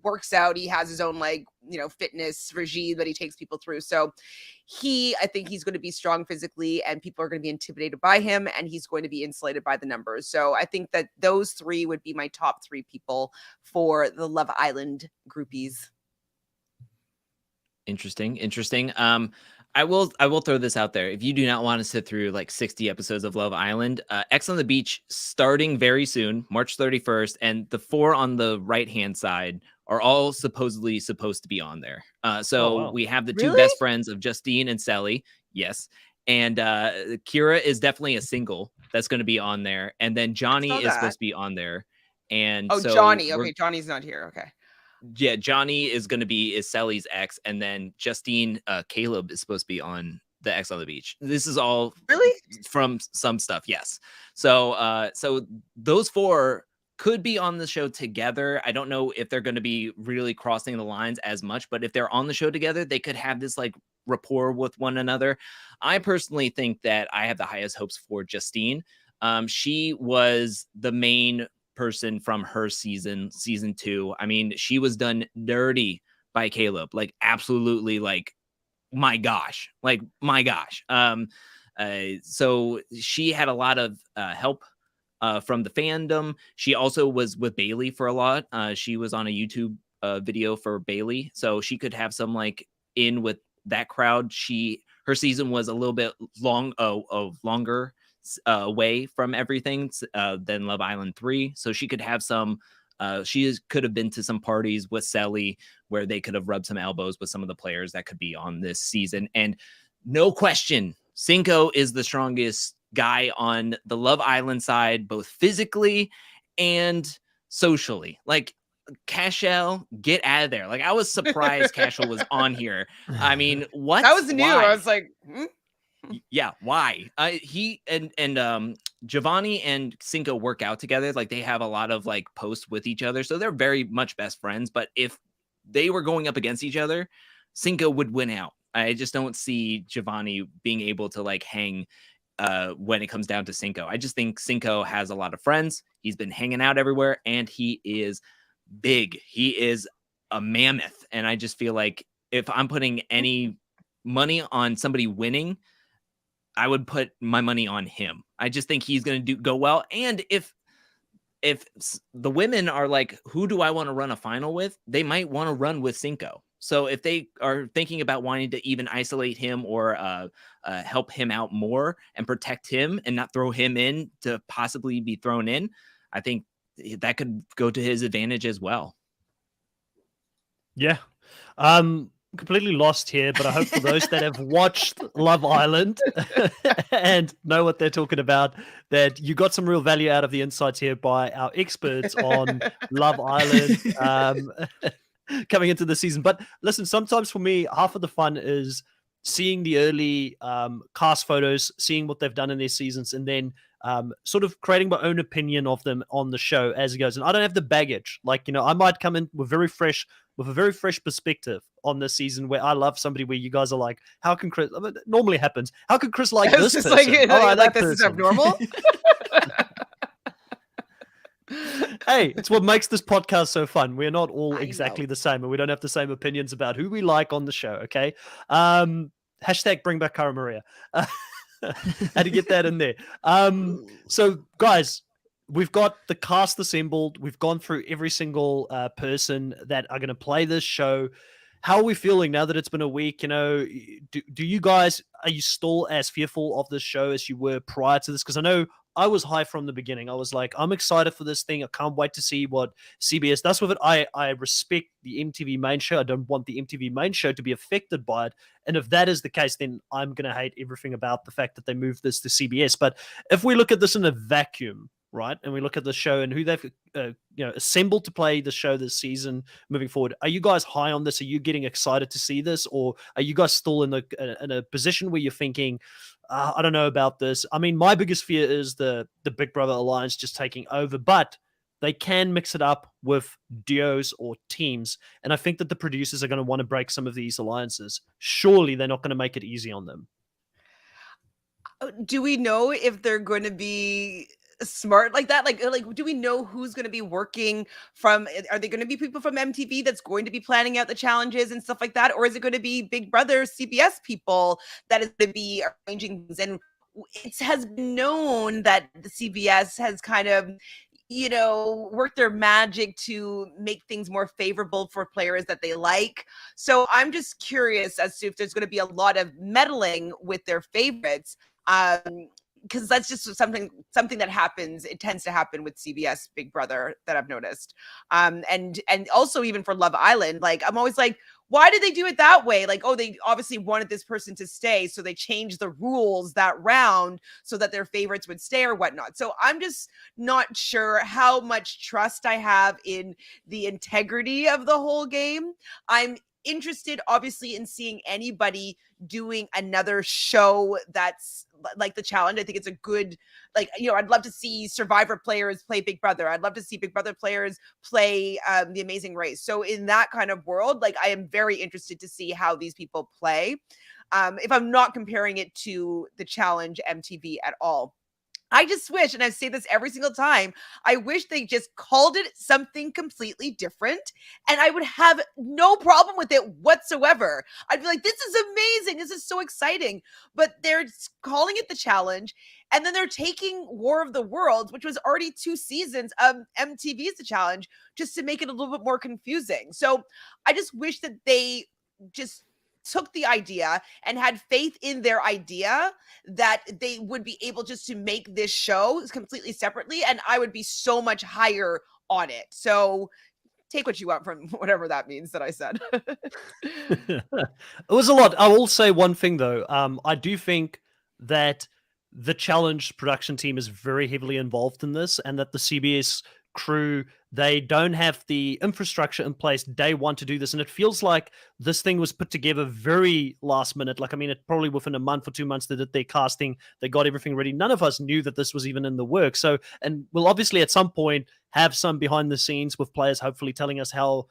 works out. He has his own fitness regime that he takes people through. So I think he's going to be strong physically, and people are going to be intimidated by him, and he's going to be insulated by the numbers. So I think that those three would be my top three people for the Love Island groupies. Interesting. I will throw this out there. If you do not want to sit through like 60 episodes of Love Island, X on the Beach starting very soon, March 31st, and the 4 on the right-hand side are all supposedly supposed to be on there. We have the two best friends of Justine and Sally. Yes. And Kira is definitely a single that's going to be on there. And then Johnny is supposed to be on there. And Johnny. Okay, Johnny's not here. Okay. Yeah, Johnny is Sally's ex, and then Justine, Caleb is supposed to be on the X on the Beach. This is all really from some stuff, yes. So those 4 could be on the show together. I don't know if they're going to be really crossing the lines as much, but if they're on the show together, they could have this like rapport with one another. I personally think that I have the highest hopes for Justine. She was the main person from her season 2. I mean, she was done dirty by Caleb, like absolutely, like my gosh. So she had a lot of help from the fandom. She also was with Bailey for a lot. She was on a YouTube video for Bailey, so she could have some like in with that crowd. Her season was a little bit longer away from everything than Love Island 3, so she could have some could have been to some parties with Sally where they could have rubbed some elbows with some of the players that could be on this season. And no question, Cinco is the strongest guy on the Love Island side, both physically and socially. Like, Cashel, get out of there. Like, I was surprised Cashel was on here. I mean, what? That was new. Why? I was like, Yeah, why? He and Giovanni and Cinco work out together. Like, they have a lot of like posts with each other, so they're very much best friends. But if they were going up against each other, Cinco would win out. I just don't see Giovanni being able to like hang when it comes down to Cinco. I just think Cinco has a lot of friends. He's been hanging out everywhere, and he is big. He is a mammoth. And I just feel like if I'm putting any money on somebody winning, I would put my money on him. I just think he's going to go well. And if the women are like, who do I want to run a final with? They might want to run with Cinco. So if they are thinking about wanting to even isolate him or help him out more and protect him and not throw him in to possibly be thrown in, I think that could go to his advantage as well. Yeah. Completely lost here, but I hope for those that have watched Love Island and know what they're talking about, that you got some real value out of the insights here by our experts on Love Island coming into the season. But listen, sometimes for me, half of the fun is seeing the early cast photos, seeing what they've done in their seasons, and then sort of creating my own opinion of them on the show as it goes. And I don't have the baggage. Like, I might come in with a very fresh perspective on this season where I love somebody where you guys are like, how can Chris, it normally happens, how can Chris like this person? I like this is abnormal. Hey, it's what makes this podcast so fun. We're not all exactly the same, and we don't have the same opinions about who we like on the show, okay? Hashtag bring back Cara Maria. Had to get that in there. So, guys, we've got the cast assembled. We've gone through every single person that are going to play this show. How are we feeling now that it's been a week? Do you guys, are you still as fearful of this show as you were prior to this? Because I know I was high from the beginning. I was like, I'm excited for this thing. I can't wait to see what CBS does with it. I respect the MTV main show. I don't want the MTV main show to be affected by it. And if that is the case, then I'm going to hate everything about the fact that they moved this to CBS. But if we look at this in a vacuum, right, and we look at the show and who they've assembled to play the show this season moving forward, are you guys high on this? Are you getting excited to see this, or are you guys still in a position where you're thinking, I don't know about this? I mean, my biggest fear is the Big Brother alliance just taking over, but they can mix it up with duos or teams, and I think that the producers are going to want to break some of these alliances. Surely they're not going to make it easy on them. Do we know if they're going to be smart like that? Like do we know who's going to be working from? Are they going to be people from MTV that's going to be planning out the challenges and stuff like that, or is it going to be Big Brother CBS people that is going to be arranging things? And it has been known that the CBS has kind of work their magic to make things more favorable for players that they like. So I'm just curious as to if there's going to be a lot of meddling with their favorites. Because that's just something that happens. It tends to happen with CBS Big Brother that I've noticed. And also even for Love Island, like I'm always like, why did they do it that way? Like, oh, they obviously wanted this person to stay, so they changed the rules that round so that their favorites would stay or whatnot. So I'm just not sure how much trust I have in the integrity of the whole game. I'm interested obviously in seeing anybody doing another show that's like the challenge. I think it's a good, I'd love to see Survivor players play Big Brother. I'd love to see Big Brother players play The Amazing Race. So in that kind of world, I am very interested to see how these people play. If I'm not comparing it to the challenge MTV at all. I just wish, and I say this every single time, I wish they just called it something completely different, and I would have no problem with it whatsoever. I'd be like, this is amazing. This is so exciting. But they're calling it the challenge, and then they're taking War of the Worlds, which was already 2 seasons of MTV's The Challenge, just to make it a little bit more confusing. So I just wish that they just took the idea and had faith in their idea that they would be able just to make this show completely separately, and I would be so much higher on it. So take what you want from whatever that means that I said. It was a lot. I will say one thing though. I do think that the Challenge production team is very heavily involved in this, and that the CBS crew, they don't have the infrastructure in place day one to do this. And it feels like this thing was put together very last minute. Like, I mean, it probably within a month or 2 months they did their casting, they got everything ready. None of us knew that this was even in the work. So, and we'll obviously at some point have some behind the scenes with players hopefully telling us how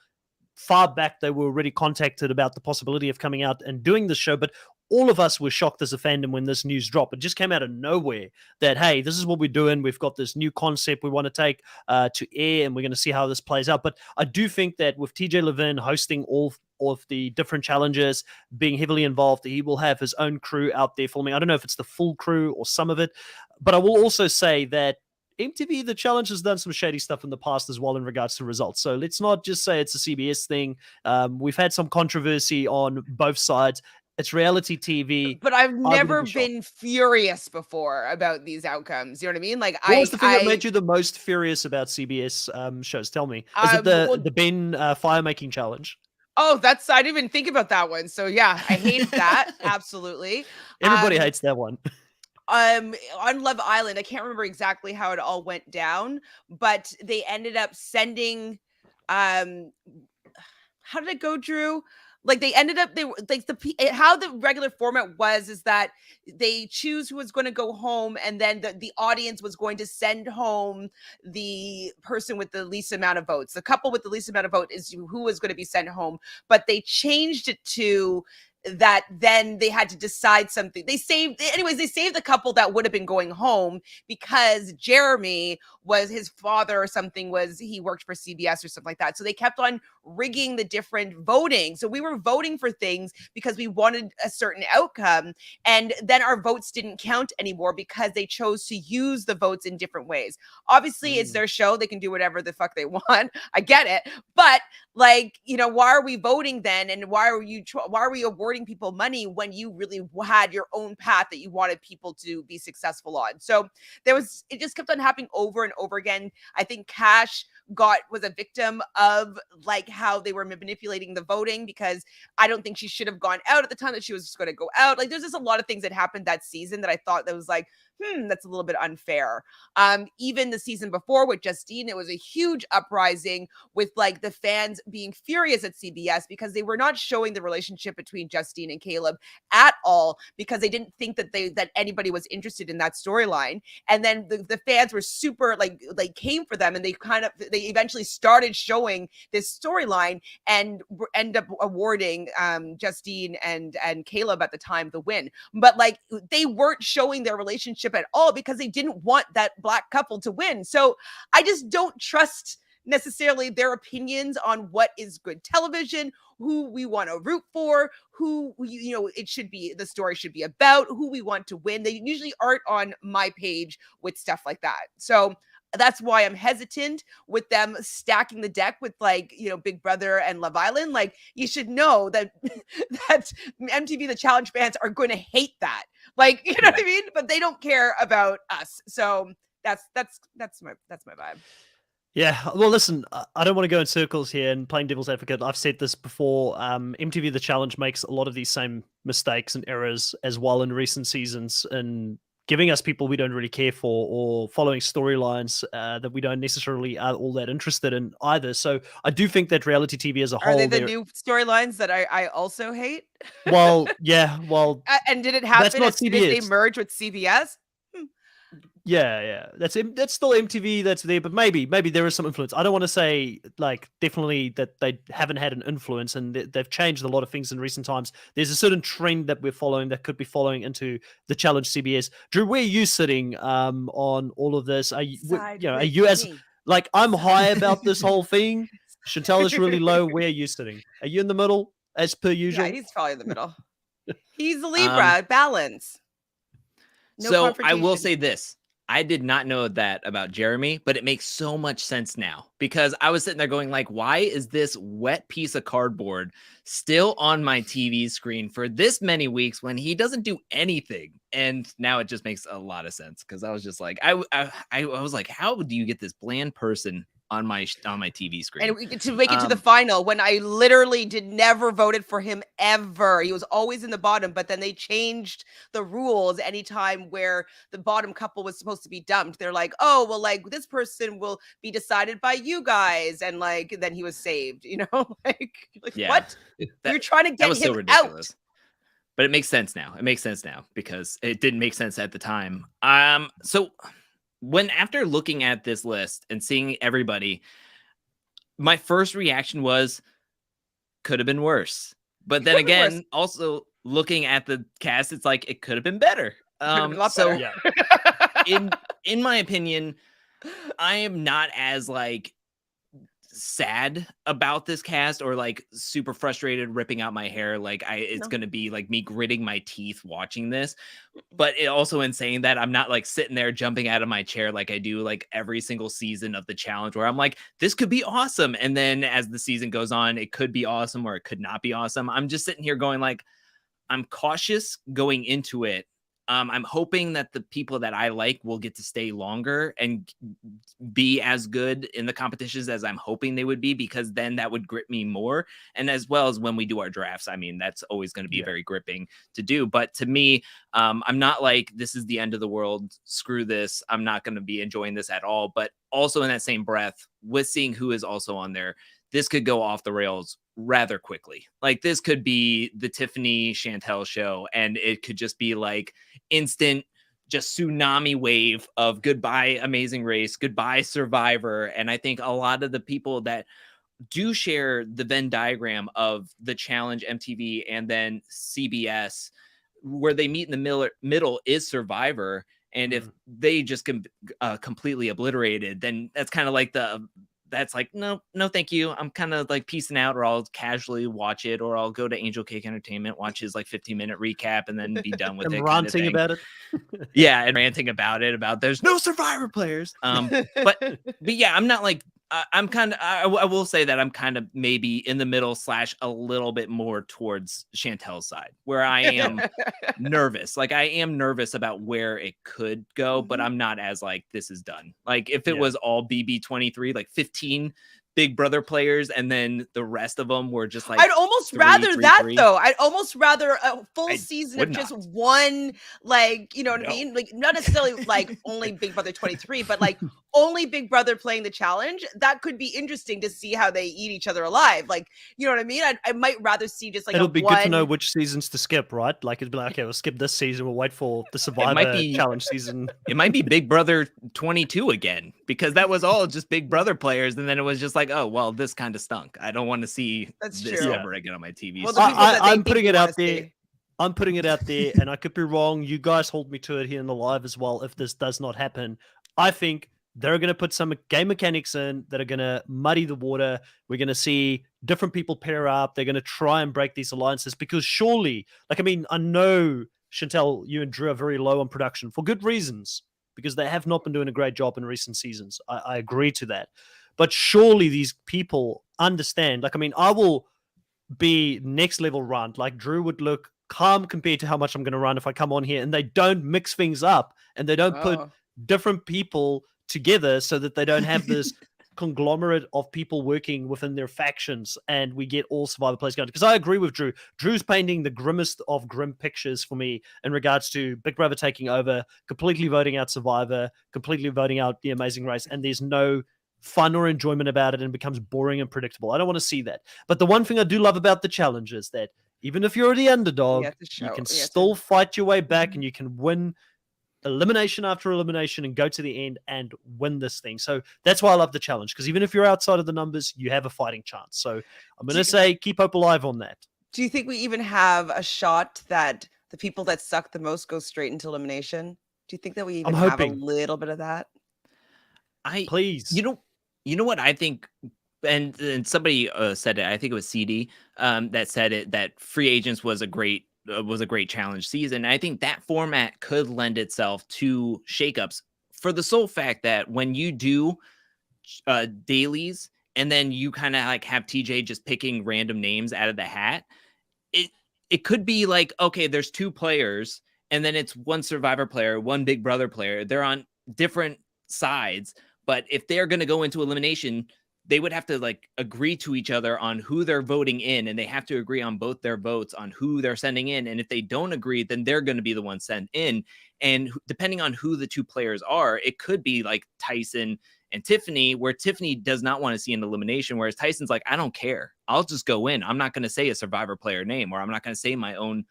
far back they were already contacted about the possibility of coming out and doing this show. But all of us were shocked as a fandom when this news dropped. It just came out of nowhere that, hey, this is what we're doing. We've got this new concept we want to take to air, and we're going to see how this plays out. But I do think that with TJ Levin hosting all of the different challenges, being heavily involved, he will have his own crew out there filming. I don't know if it's the full crew or some of it, but I will also say that MTV, The Challenge, has done some shady stuff in the past as well in regards to results. So let's not just say it's a CBS thing. We've had some controversy on both sides. It's reality TV. But I've never been furious before about these outcomes. You know what I mean? Like, what was the thing that made you the most furious about CBS shows? Tell me. Is it the Ben fire making challenge? Oh, I didn't even think about that one. So yeah, I hate that. Absolutely. Everybody hates that one. On Love Island, I can't remember exactly how it all went down, but they ended up sending how did it go, Drew? Like, they ended up, how the regular format was is that they choose who was going to go home, and then the audience was going to send home the person with the least amount of votes. The couple with the least amount of vote is who was going to be sent home, but they changed it to that then they had to decide something. They saved the couple that would have been going home because Jeremy was his father or something, he worked for CBS or something like that. So they kept on rigging the different voting. So we were voting for things because we wanted a certain outcome. And then our votes didn't count anymore because they chose to use the votes in different ways. Obviously, it's their show. They can do whatever the fuck they want. I get it. But like, why are we voting then? And why are we awarding people money when you really had your own path that you wanted people to be successful on? So it just kept on happening over and over again. I think Cash was a victim of like how they were manipulating the voting, because I don't think she should have gone out at the time that she was just going to go out. Like, there's just a lot of things that happened that season that I thought that was like, that's a little bit unfair. Even the season before with Justine, it was a huge uprising with like the fans being furious at CBS because they were not showing the relationship between Justine and Caleb at all, because they didn't think that anybody was interested in that storyline. And then the fans were super like came for them, and they eventually started showing this storyline and end up awarding Justine and Caleb at the time the win. But like, they weren't showing their relationship at all because they didn't want that black couple to win. So I just don't trust necessarily their opinions on what is good television, who we want to root for, who the story should be about, who we want to win. They usually aren't on my page with stuff like that. So that's why I'm hesitant with them stacking the deck with Big Brother and Love Island. Like, you should know that that MTV The Challenge fans are going to hate that. Like, you know what I mean? But they don't care about us. So that's my vibe. Yeah, well, listen, I don't want to go in circles here and playing devil's advocate. I've said this before. MTV The Challenge makes a lot of these same mistakes and errors as well in recent seasons, and giving us people we don't really care for, or following storylines that we don't necessarily are all that interested in either. So I do think that reality TV as a whole— Are they the new storylines that I also hate? Well, yeah, well, and did it happen as soon as they merged with CBS? Yeah, that's still MTV that's there, but maybe there is some influence. I don't want to say like definitely that they haven't had an influence, and they've changed a lot of things in recent times. There's a certain trend that we're following that could be following into the Challenge CBS. Drew, where are you sitting on all of this? Are you as like, I'm high about this whole thing? Chantel is really low. Where are you sitting? Are you in the middle as per usual? Yeah, he's probably in the middle. He's a Libra, balance. No, so I will say this. I did not know that about Jeremy, but it makes so much sense now, because I was sitting there going like, why is this wet piece of cardboard still on my TV screen for this many weeks when he doesn't do anything? And now it just makes a lot of sense, because I was just like, I was like, how do you get this bland person on my TV screen. And to make it to the final, when I literally never voted for him ever. He was always in the bottom, but then they changed the rules anytime where the bottom couple was supposed to be dumped. They're like, oh, well, like this person will be decided by you guys. And like, then he was saved, like Yeah. what? You're trying to get was him so ridiculous. out. But it makes sense now. It makes sense now because it didn't make sense at the time. So after looking at this list and seeing everybody, my first reaction was could have been worse. But then again, also looking at the cast, it's like it could have been better. So in my opinion, I am not as like sad about this cast or like super frustrated ripping out my hair like it's gonna be like me gritting my teeth watching this, but it also in saying that I'm not like sitting there jumping out of my chair like I do like every single season of the challenge where I'm like this could be awesome, and then as the season goes on it could be awesome or it could not be awesome. I'm just sitting here going like I'm cautious going into it. I'm hoping that the people that I like will get to stay longer and be as good in the competitions as I'm hoping they would be, because then that would grip me more. And as well as when we do our drafts, I mean, that's always going to be very gripping to do. But to me, I'm not like, this is the end of the world. Screw this. I'm not going to be enjoying this at all. But also in that same breath, with seeing who is also on there, this could go off the rails rather quickly. Like this could be the Tiffany Chantel show, and it could just be like instant, just tsunami wave of goodbye Amazing Race, goodbye Survivor. And I think a lot of the people that do share the Venn diagram of the challenge, MTV, and then CBS, where they meet in the middle is Survivor. And if they just completely obliterated, then that's kind of like that's like, no, thank you. I'm kind of like peacing out, or I'll casually watch it, or I'll go to Angelcake Entertainment, watch his like 15-minute recap and then be done with it. Ranting about it. Yeah. And ranting about it, about there's no Survivor players. But yeah, I'm not like, I'm kind of, I will say that I'm kind of maybe in the middle / a little bit more towards Chantel's side, where I am nervous. Like I am nervous about where it could go, but I'm not as like, this is done. Like if it was all BB23, like 15 Big Brother players, and then the rest of them were just like, I'd almost rather that though. I'd almost rather a full season of just one, like, you know what I mean? Like not necessarily like only Big Brother 23, but like only Big Brother playing the challenge. That could be interesting to see how they eat each other alive. Like, you know what I mean? I might rather see just like it'll be good to know which seasons to skip, right? Like it'd be like, okay, we'll skip this season. We'll wait for the Survivor challenge season. It might be Big Brother 22 again, because that was all just Big Brother players, and then it was just like, oh well, this kind of stunk. I don't want to see this over again on my TV. Well, I'm putting it out there. I'm putting it out there, and I could be wrong. You guys hold me to it here in the live as well. If this does not happen, I think they're going to put some game mechanics in that are going to muddy the water. We're going to see different people pair up. They're going to try and break these alliances, because surely, like, I mean, I know, Chantel, you and Drew are very low on production for good reasons, because they have not been doing a great job in recent seasons. I agree to that. But surely these people understand. Like, I mean, I will be next level run. Like, Drew would look calm compared to how much I'm going to run if I come on here, and they don't mix things up, and they don't put different people together so that they don't have this conglomerate of people working within their factions, and we get all Survivor players going. Because I agree with Drew. Drew's painting the grimmest of grim pictures for me in regards to Big Brother taking over, completely voting out Survivor, completely voting out The Amazing Race, and there's no fun or enjoyment about it, and becomes boring and predictable. I don't want to see that. But the one thing I do love about the challenge is that even if you're the underdog, you can still fight your way back, and you can win elimination after elimination and go to the end and win this thing. So that's why I love the challenge, because even if you're outside of the numbers, you have a fighting chance. So I'm going to say keep hope alive on that. Do you think we even have a shot that the people that suck the most go straight into elimination? Do you think that we even have a little bit of that? Please. You know what I think, and somebody said it, I think it was CD that said it, that Free Agents was a great challenge season. And I think that format could lend itself to shakeups, for the sole fact that when you do dailies and then you kind of like have TJ just picking random names out of the hat, it could be like, okay, there's 2 players, and then it's one Survivor player, one Big Brother player. They're on different sides, But if they're going to go into elimination, they would have to like agree to each other on who they're voting in, and they have to agree on both their votes on who they're sending in. And if they don't agree, then they're going to be the one sent in. And depending on who the two players are, it could be like Tyson and Tiffany, where Tiffany does not want to see an elimination, whereas Tyson's like, I don't care. I'll just go in. I'm not going to say a Survivor player name, or I'm not going to say my own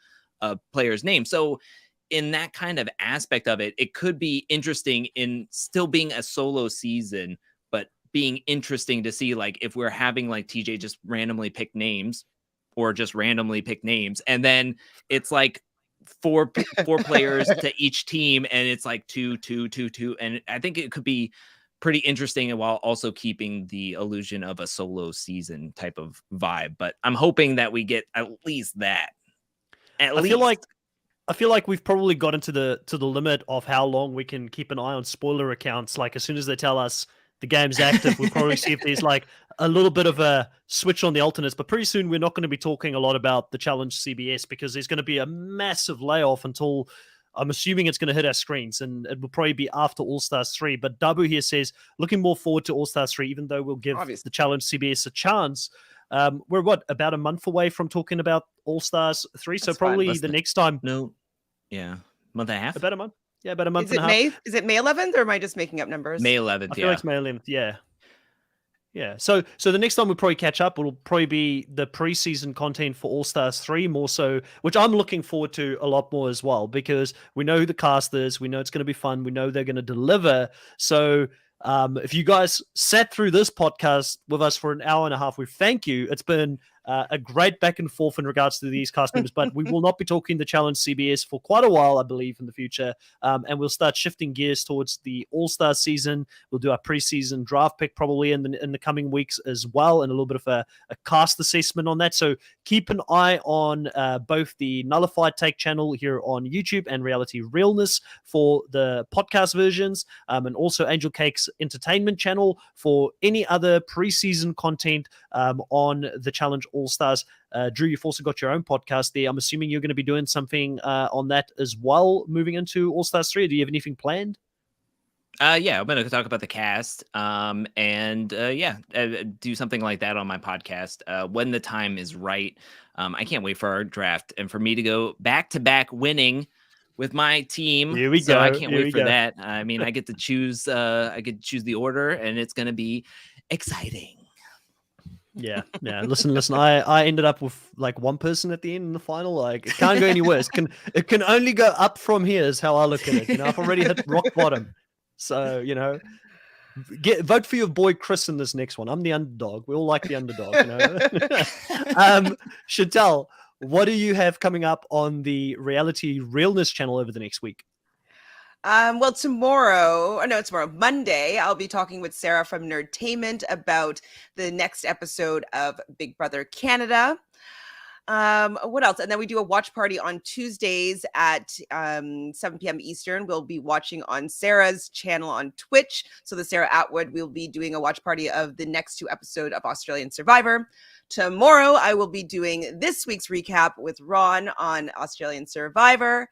player's name. So in that kind of aspect of it, it could be interesting in still being a solo season, but being interesting to see, like, if we're having like TJ just randomly pick names or just randomly pick names, and then it's like four players to each team, and it's like two, and I think it could be pretty interesting, and while also keeping the illusion of a solo season type of vibe. But I'm hoping that we get at least that. I feel like we've probably gotten to the limit of how long we can keep an eye on spoiler accounts. Like, as soon as they tell us the game's active, we'll probably see if there's like a little bit of a switch on the alternates. But pretty soon we're not going to be talking a lot about the challenge CBS, because there's going to be a massive layoff until, I'm assuming, it's going to hit our screens, and it will probably be after All-Stars 3. But Dabu here says, looking more forward to All-Stars 3, even though we'll give the challenge CBS a chance. We're about a month away from talking about All-Stars 3, so probably the next time. Month and a half. About a month. Yeah, about a month and a half. Is it May 11th, or am I just making up numbers? May 11th. I feel like it's May 11th. Yeah. Yeah. So the next time we'll probably catch up, it'll probably be the preseason content for All-Stars 3 more so, which I'm looking forward to a lot more as well, because we know who the cast is. We know it's going to be fun. We know they're going to deliver. So if you guys sat through this podcast with us for an hour and a half, we thank you. It's been a great back and forth in regards to these cast members, but we will not be talking the challenge CBS for quite a while, I believe, in the future. And we'll start shifting gears towards the All-Star season. We'll do our preseason draft pick probably in the coming weeks as well, and a little bit of a cast assessment on that. So keep an eye on both the Nullified Take channel here on YouTube and Reality Realness for the podcast versions, and also Angelcake's entertainment channel for any other preseason content on the challenge All-Stars. Drew, you've also got your own podcast there. I'm assuming you're going to be doing something on that as well moving into All-Stars 3. Do you have anything planned? Yeah, I'm going to talk about the cast and do something like that on my podcast when the time is right. I can't wait for our draft and for me to go back-to-back winning with my team. Here we go. I can't wait for that. I mean, I get to choose the order, and it's going to be exciting. Yeah. Listen. I ended up with like one person at the end in the final. Like, it can't go any worse. It can only go up from here, is how I look at it. I've already hit rock bottom. So vote for your boy Chris in this next one. I'm the underdog. We all like the underdog. Chantel, what do you have coming up on the Reality Realness channel over the next week? Well, Monday, I'll be talking with Sarah from Nerdtainment about the next episode of Big Brother Canada. What else? And then we do a watch party on Tuesdays at 7 p.m. Eastern. We'll be watching on Sarah's channel on Twitch. So the Sarah Atwood, we'll be doing a watch party of the next 2 episodes of Australian Survivor. Tomorrow, I will be doing this week's recap with Ron on Australian Survivor.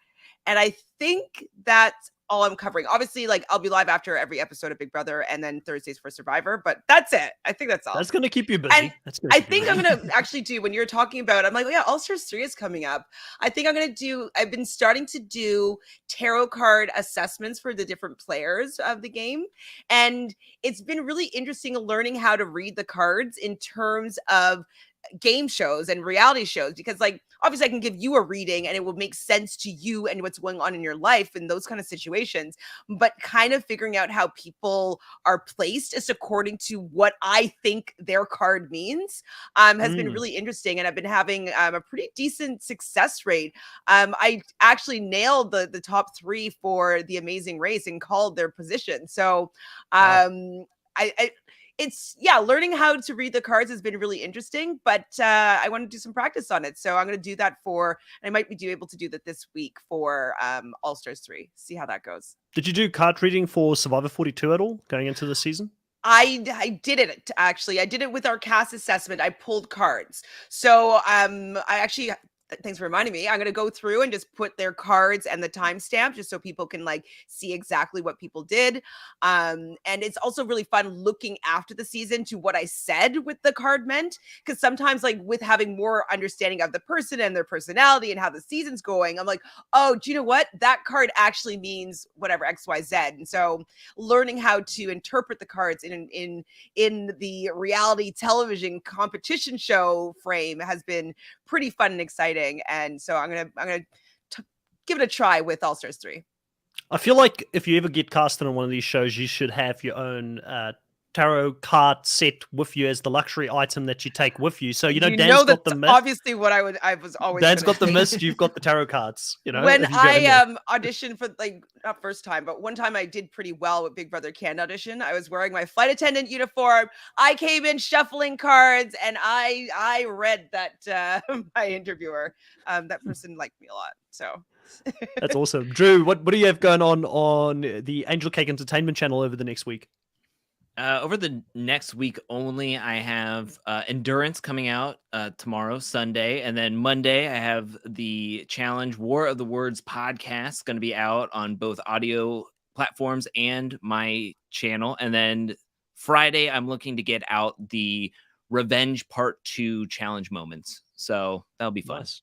And I think that's all I'm covering. Obviously, like, I'll be live after every episode of Big Brother, and then Thursdays for Survivor, but that's it. I think that's all. That's going to keep you busy. And I think I'm going to actually do, when you're talking about, I'm like, oh yeah, All-Stars 3 is coming up. I think I've been starting to do tarot card assessments for the different players of the game. And it's been really interesting learning how to read the cards in terms of game shows and reality shows, because like, obviously I can give you a reading and it will make sense to you and what's going on in your life in those kind of situations, but kind of figuring out how people are placed is according to what I think their card means has been really interesting, and I've been having a pretty decent success rate. I actually nailed the top 3 for The Amazing Race and called their position. So learning how to read the cards has been really interesting, but I want to do some practice on it. So I'm going to do that and I might be able to do that this week for All-Stars 3. See how that goes. Did you do card reading for Survivor 42 at all going into the season? I did it, actually. I did it with our cast assessment. I pulled cards. So I thanks for reminding me. I'm going to go through and just put their cards and the timestamp just so people can like see exactly what people did. And it's also really fun looking after the season to what I said with the card meant, because sometimes like with having more understanding of the person and their personality and how the season's going, I'm like, oh, do you know what? That card actually means whatever XYZ. And so learning how to interpret the cards in the reality television competition show frame has been pretty fun and exciting. And so I'm gonna give it a try with All Stars 3. I feel like if you ever get casted on one of these shows, you should have your own tarot card set with you as the luxury item that you take with you. So Dan's got the mist. Obviously, what I was always. Dan's got the mist. You've got the tarot cards. When I auditioned for not first time, but one time I did pretty well with Big Brother Canada audition. I was wearing my flight attendant uniform. I came in shuffling cards, and I read that my interviewer, that person liked me a lot. So. That's awesome. Drew, what do you have going on the Angelcake Entertainment channel over the next week? Over the next week only, I have Endurance coming out tomorrow, Sunday. And then Monday, I have the Challenge War of the Words podcast going to be out on both audio platforms and my channel. And then Friday, I'm looking to get out the Revenge Part 2 challenge moments. So that'll be fun. Nice.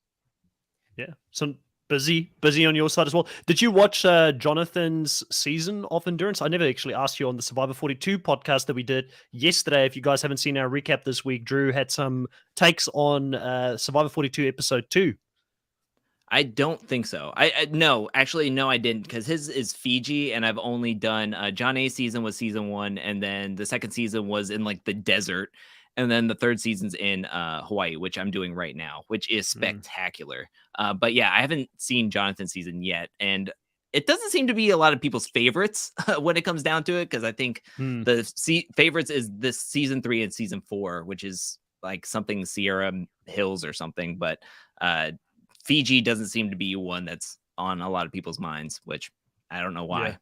Yeah. So busy on your side as well. Did you watch Jonathan's season of Endurance? I never actually asked you on the Survivor 42 podcast that we did yesterday. If you guys haven't seen our recap this week, Drew had some takes on Survivor 42 episode 2. I don't think so. No, I didn't, because his is Fiji, and I've only done John A season was season 1, and then the second season was in like the desert, and then the third season's in Hawaii, which I'm doing right now, which is spectacular. But yeah, I haven't seen Jonathan's season yet, and it doesn't seem to be a lot of people's favorites when it comes down to it, because I think the favorites is this season 3 and season 4, which is like something Sierra Hills or something, but Fiji doesn't seem to be one that's on a lot of people's minds, which I don't know why. Yeah.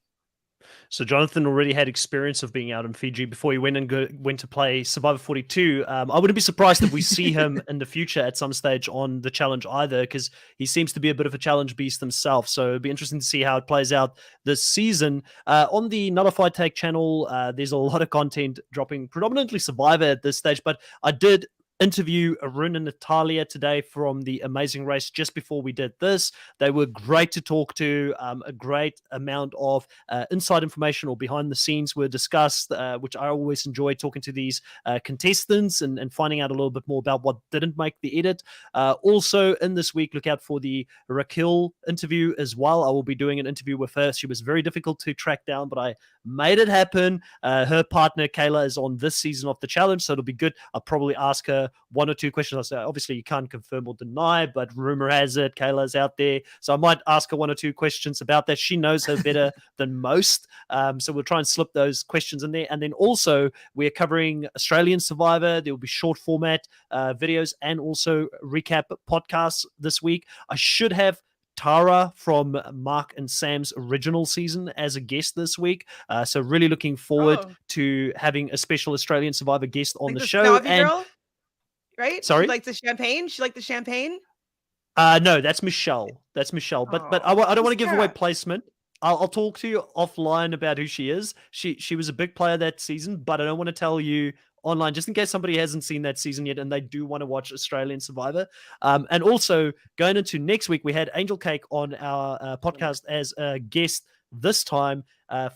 So Jonathan already had experience of being out in Fiji before he went to play Survivor 42. I wouldn't be surprised if we see him in the future at some stage on the challenge either, because he seems to be a bit of a challenge beast himself. So it'd be interesting to see how it plays out this season. On the Nullified Take channel, there's a lot of content dropping, predominantly Survivor at this stage, but I did interview Arun and Natalia today from The Amazing Race just before we did this. They were great to talk to. A great amount of inside information or behind the scenes were discussed, which I always enjoy, talking to these contestants and finding out a little bit more about what didn't make the edit. Also in this week, look out for the Raquel interview as well. I will be doing an interview with her. She was very difficult to track down, but I made it happen. Her partner Kayla is on this season of the challenge, so it'll be good. I'll probably ask her one or two questions. I say, obviously you can't confirm or deny, but rumor has it Kayla's out there, so I might ask her one or two questions about that. She knows her better than most, so we'll try and slip those questions in there. And then also we're covering Australian Survivor. There will be short format videos and also recap podcasts this week. I should have Tara from Mark and Sam's original season as a guest this week. So really looking forward to having a special Australian Survivor guest on the show. And girl, right? Sorry? She liked the champagne? She liked the champagne? No, that's Michelle. That's Michelle. But I don't want to give away placement. I'll talk to you offline about who she is. She was a big player that season, but I don't want to tell you online, just in case somebody hasn't seen that season yet and they do want to watch Australian Survivor. And also going into next week, we had Angelcake on our podcast as a guest. This time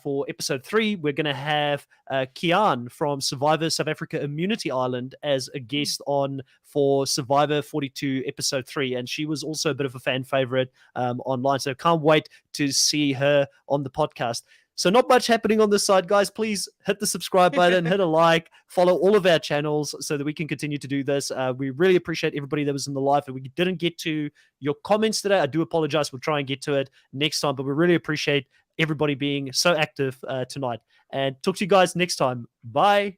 for episode 3, we're going to have Kian from Survivor South Africa Immunity Island as a guest on for Survivor 42 episode 3. And she was also a bit of a fan favorite online. So can't wait to see her on the podcast. So not much happening on this side, guys. Please hit the subscribe button, hit a like, follow all of our channels so that we can continue to do this. We really appreciate everybody that was in the live. If we didn't get to your comments today, I do apologize. We'll try and get to it next time, but we really appreciate everybody being so active tonight. And talk to you guys next time. Bye.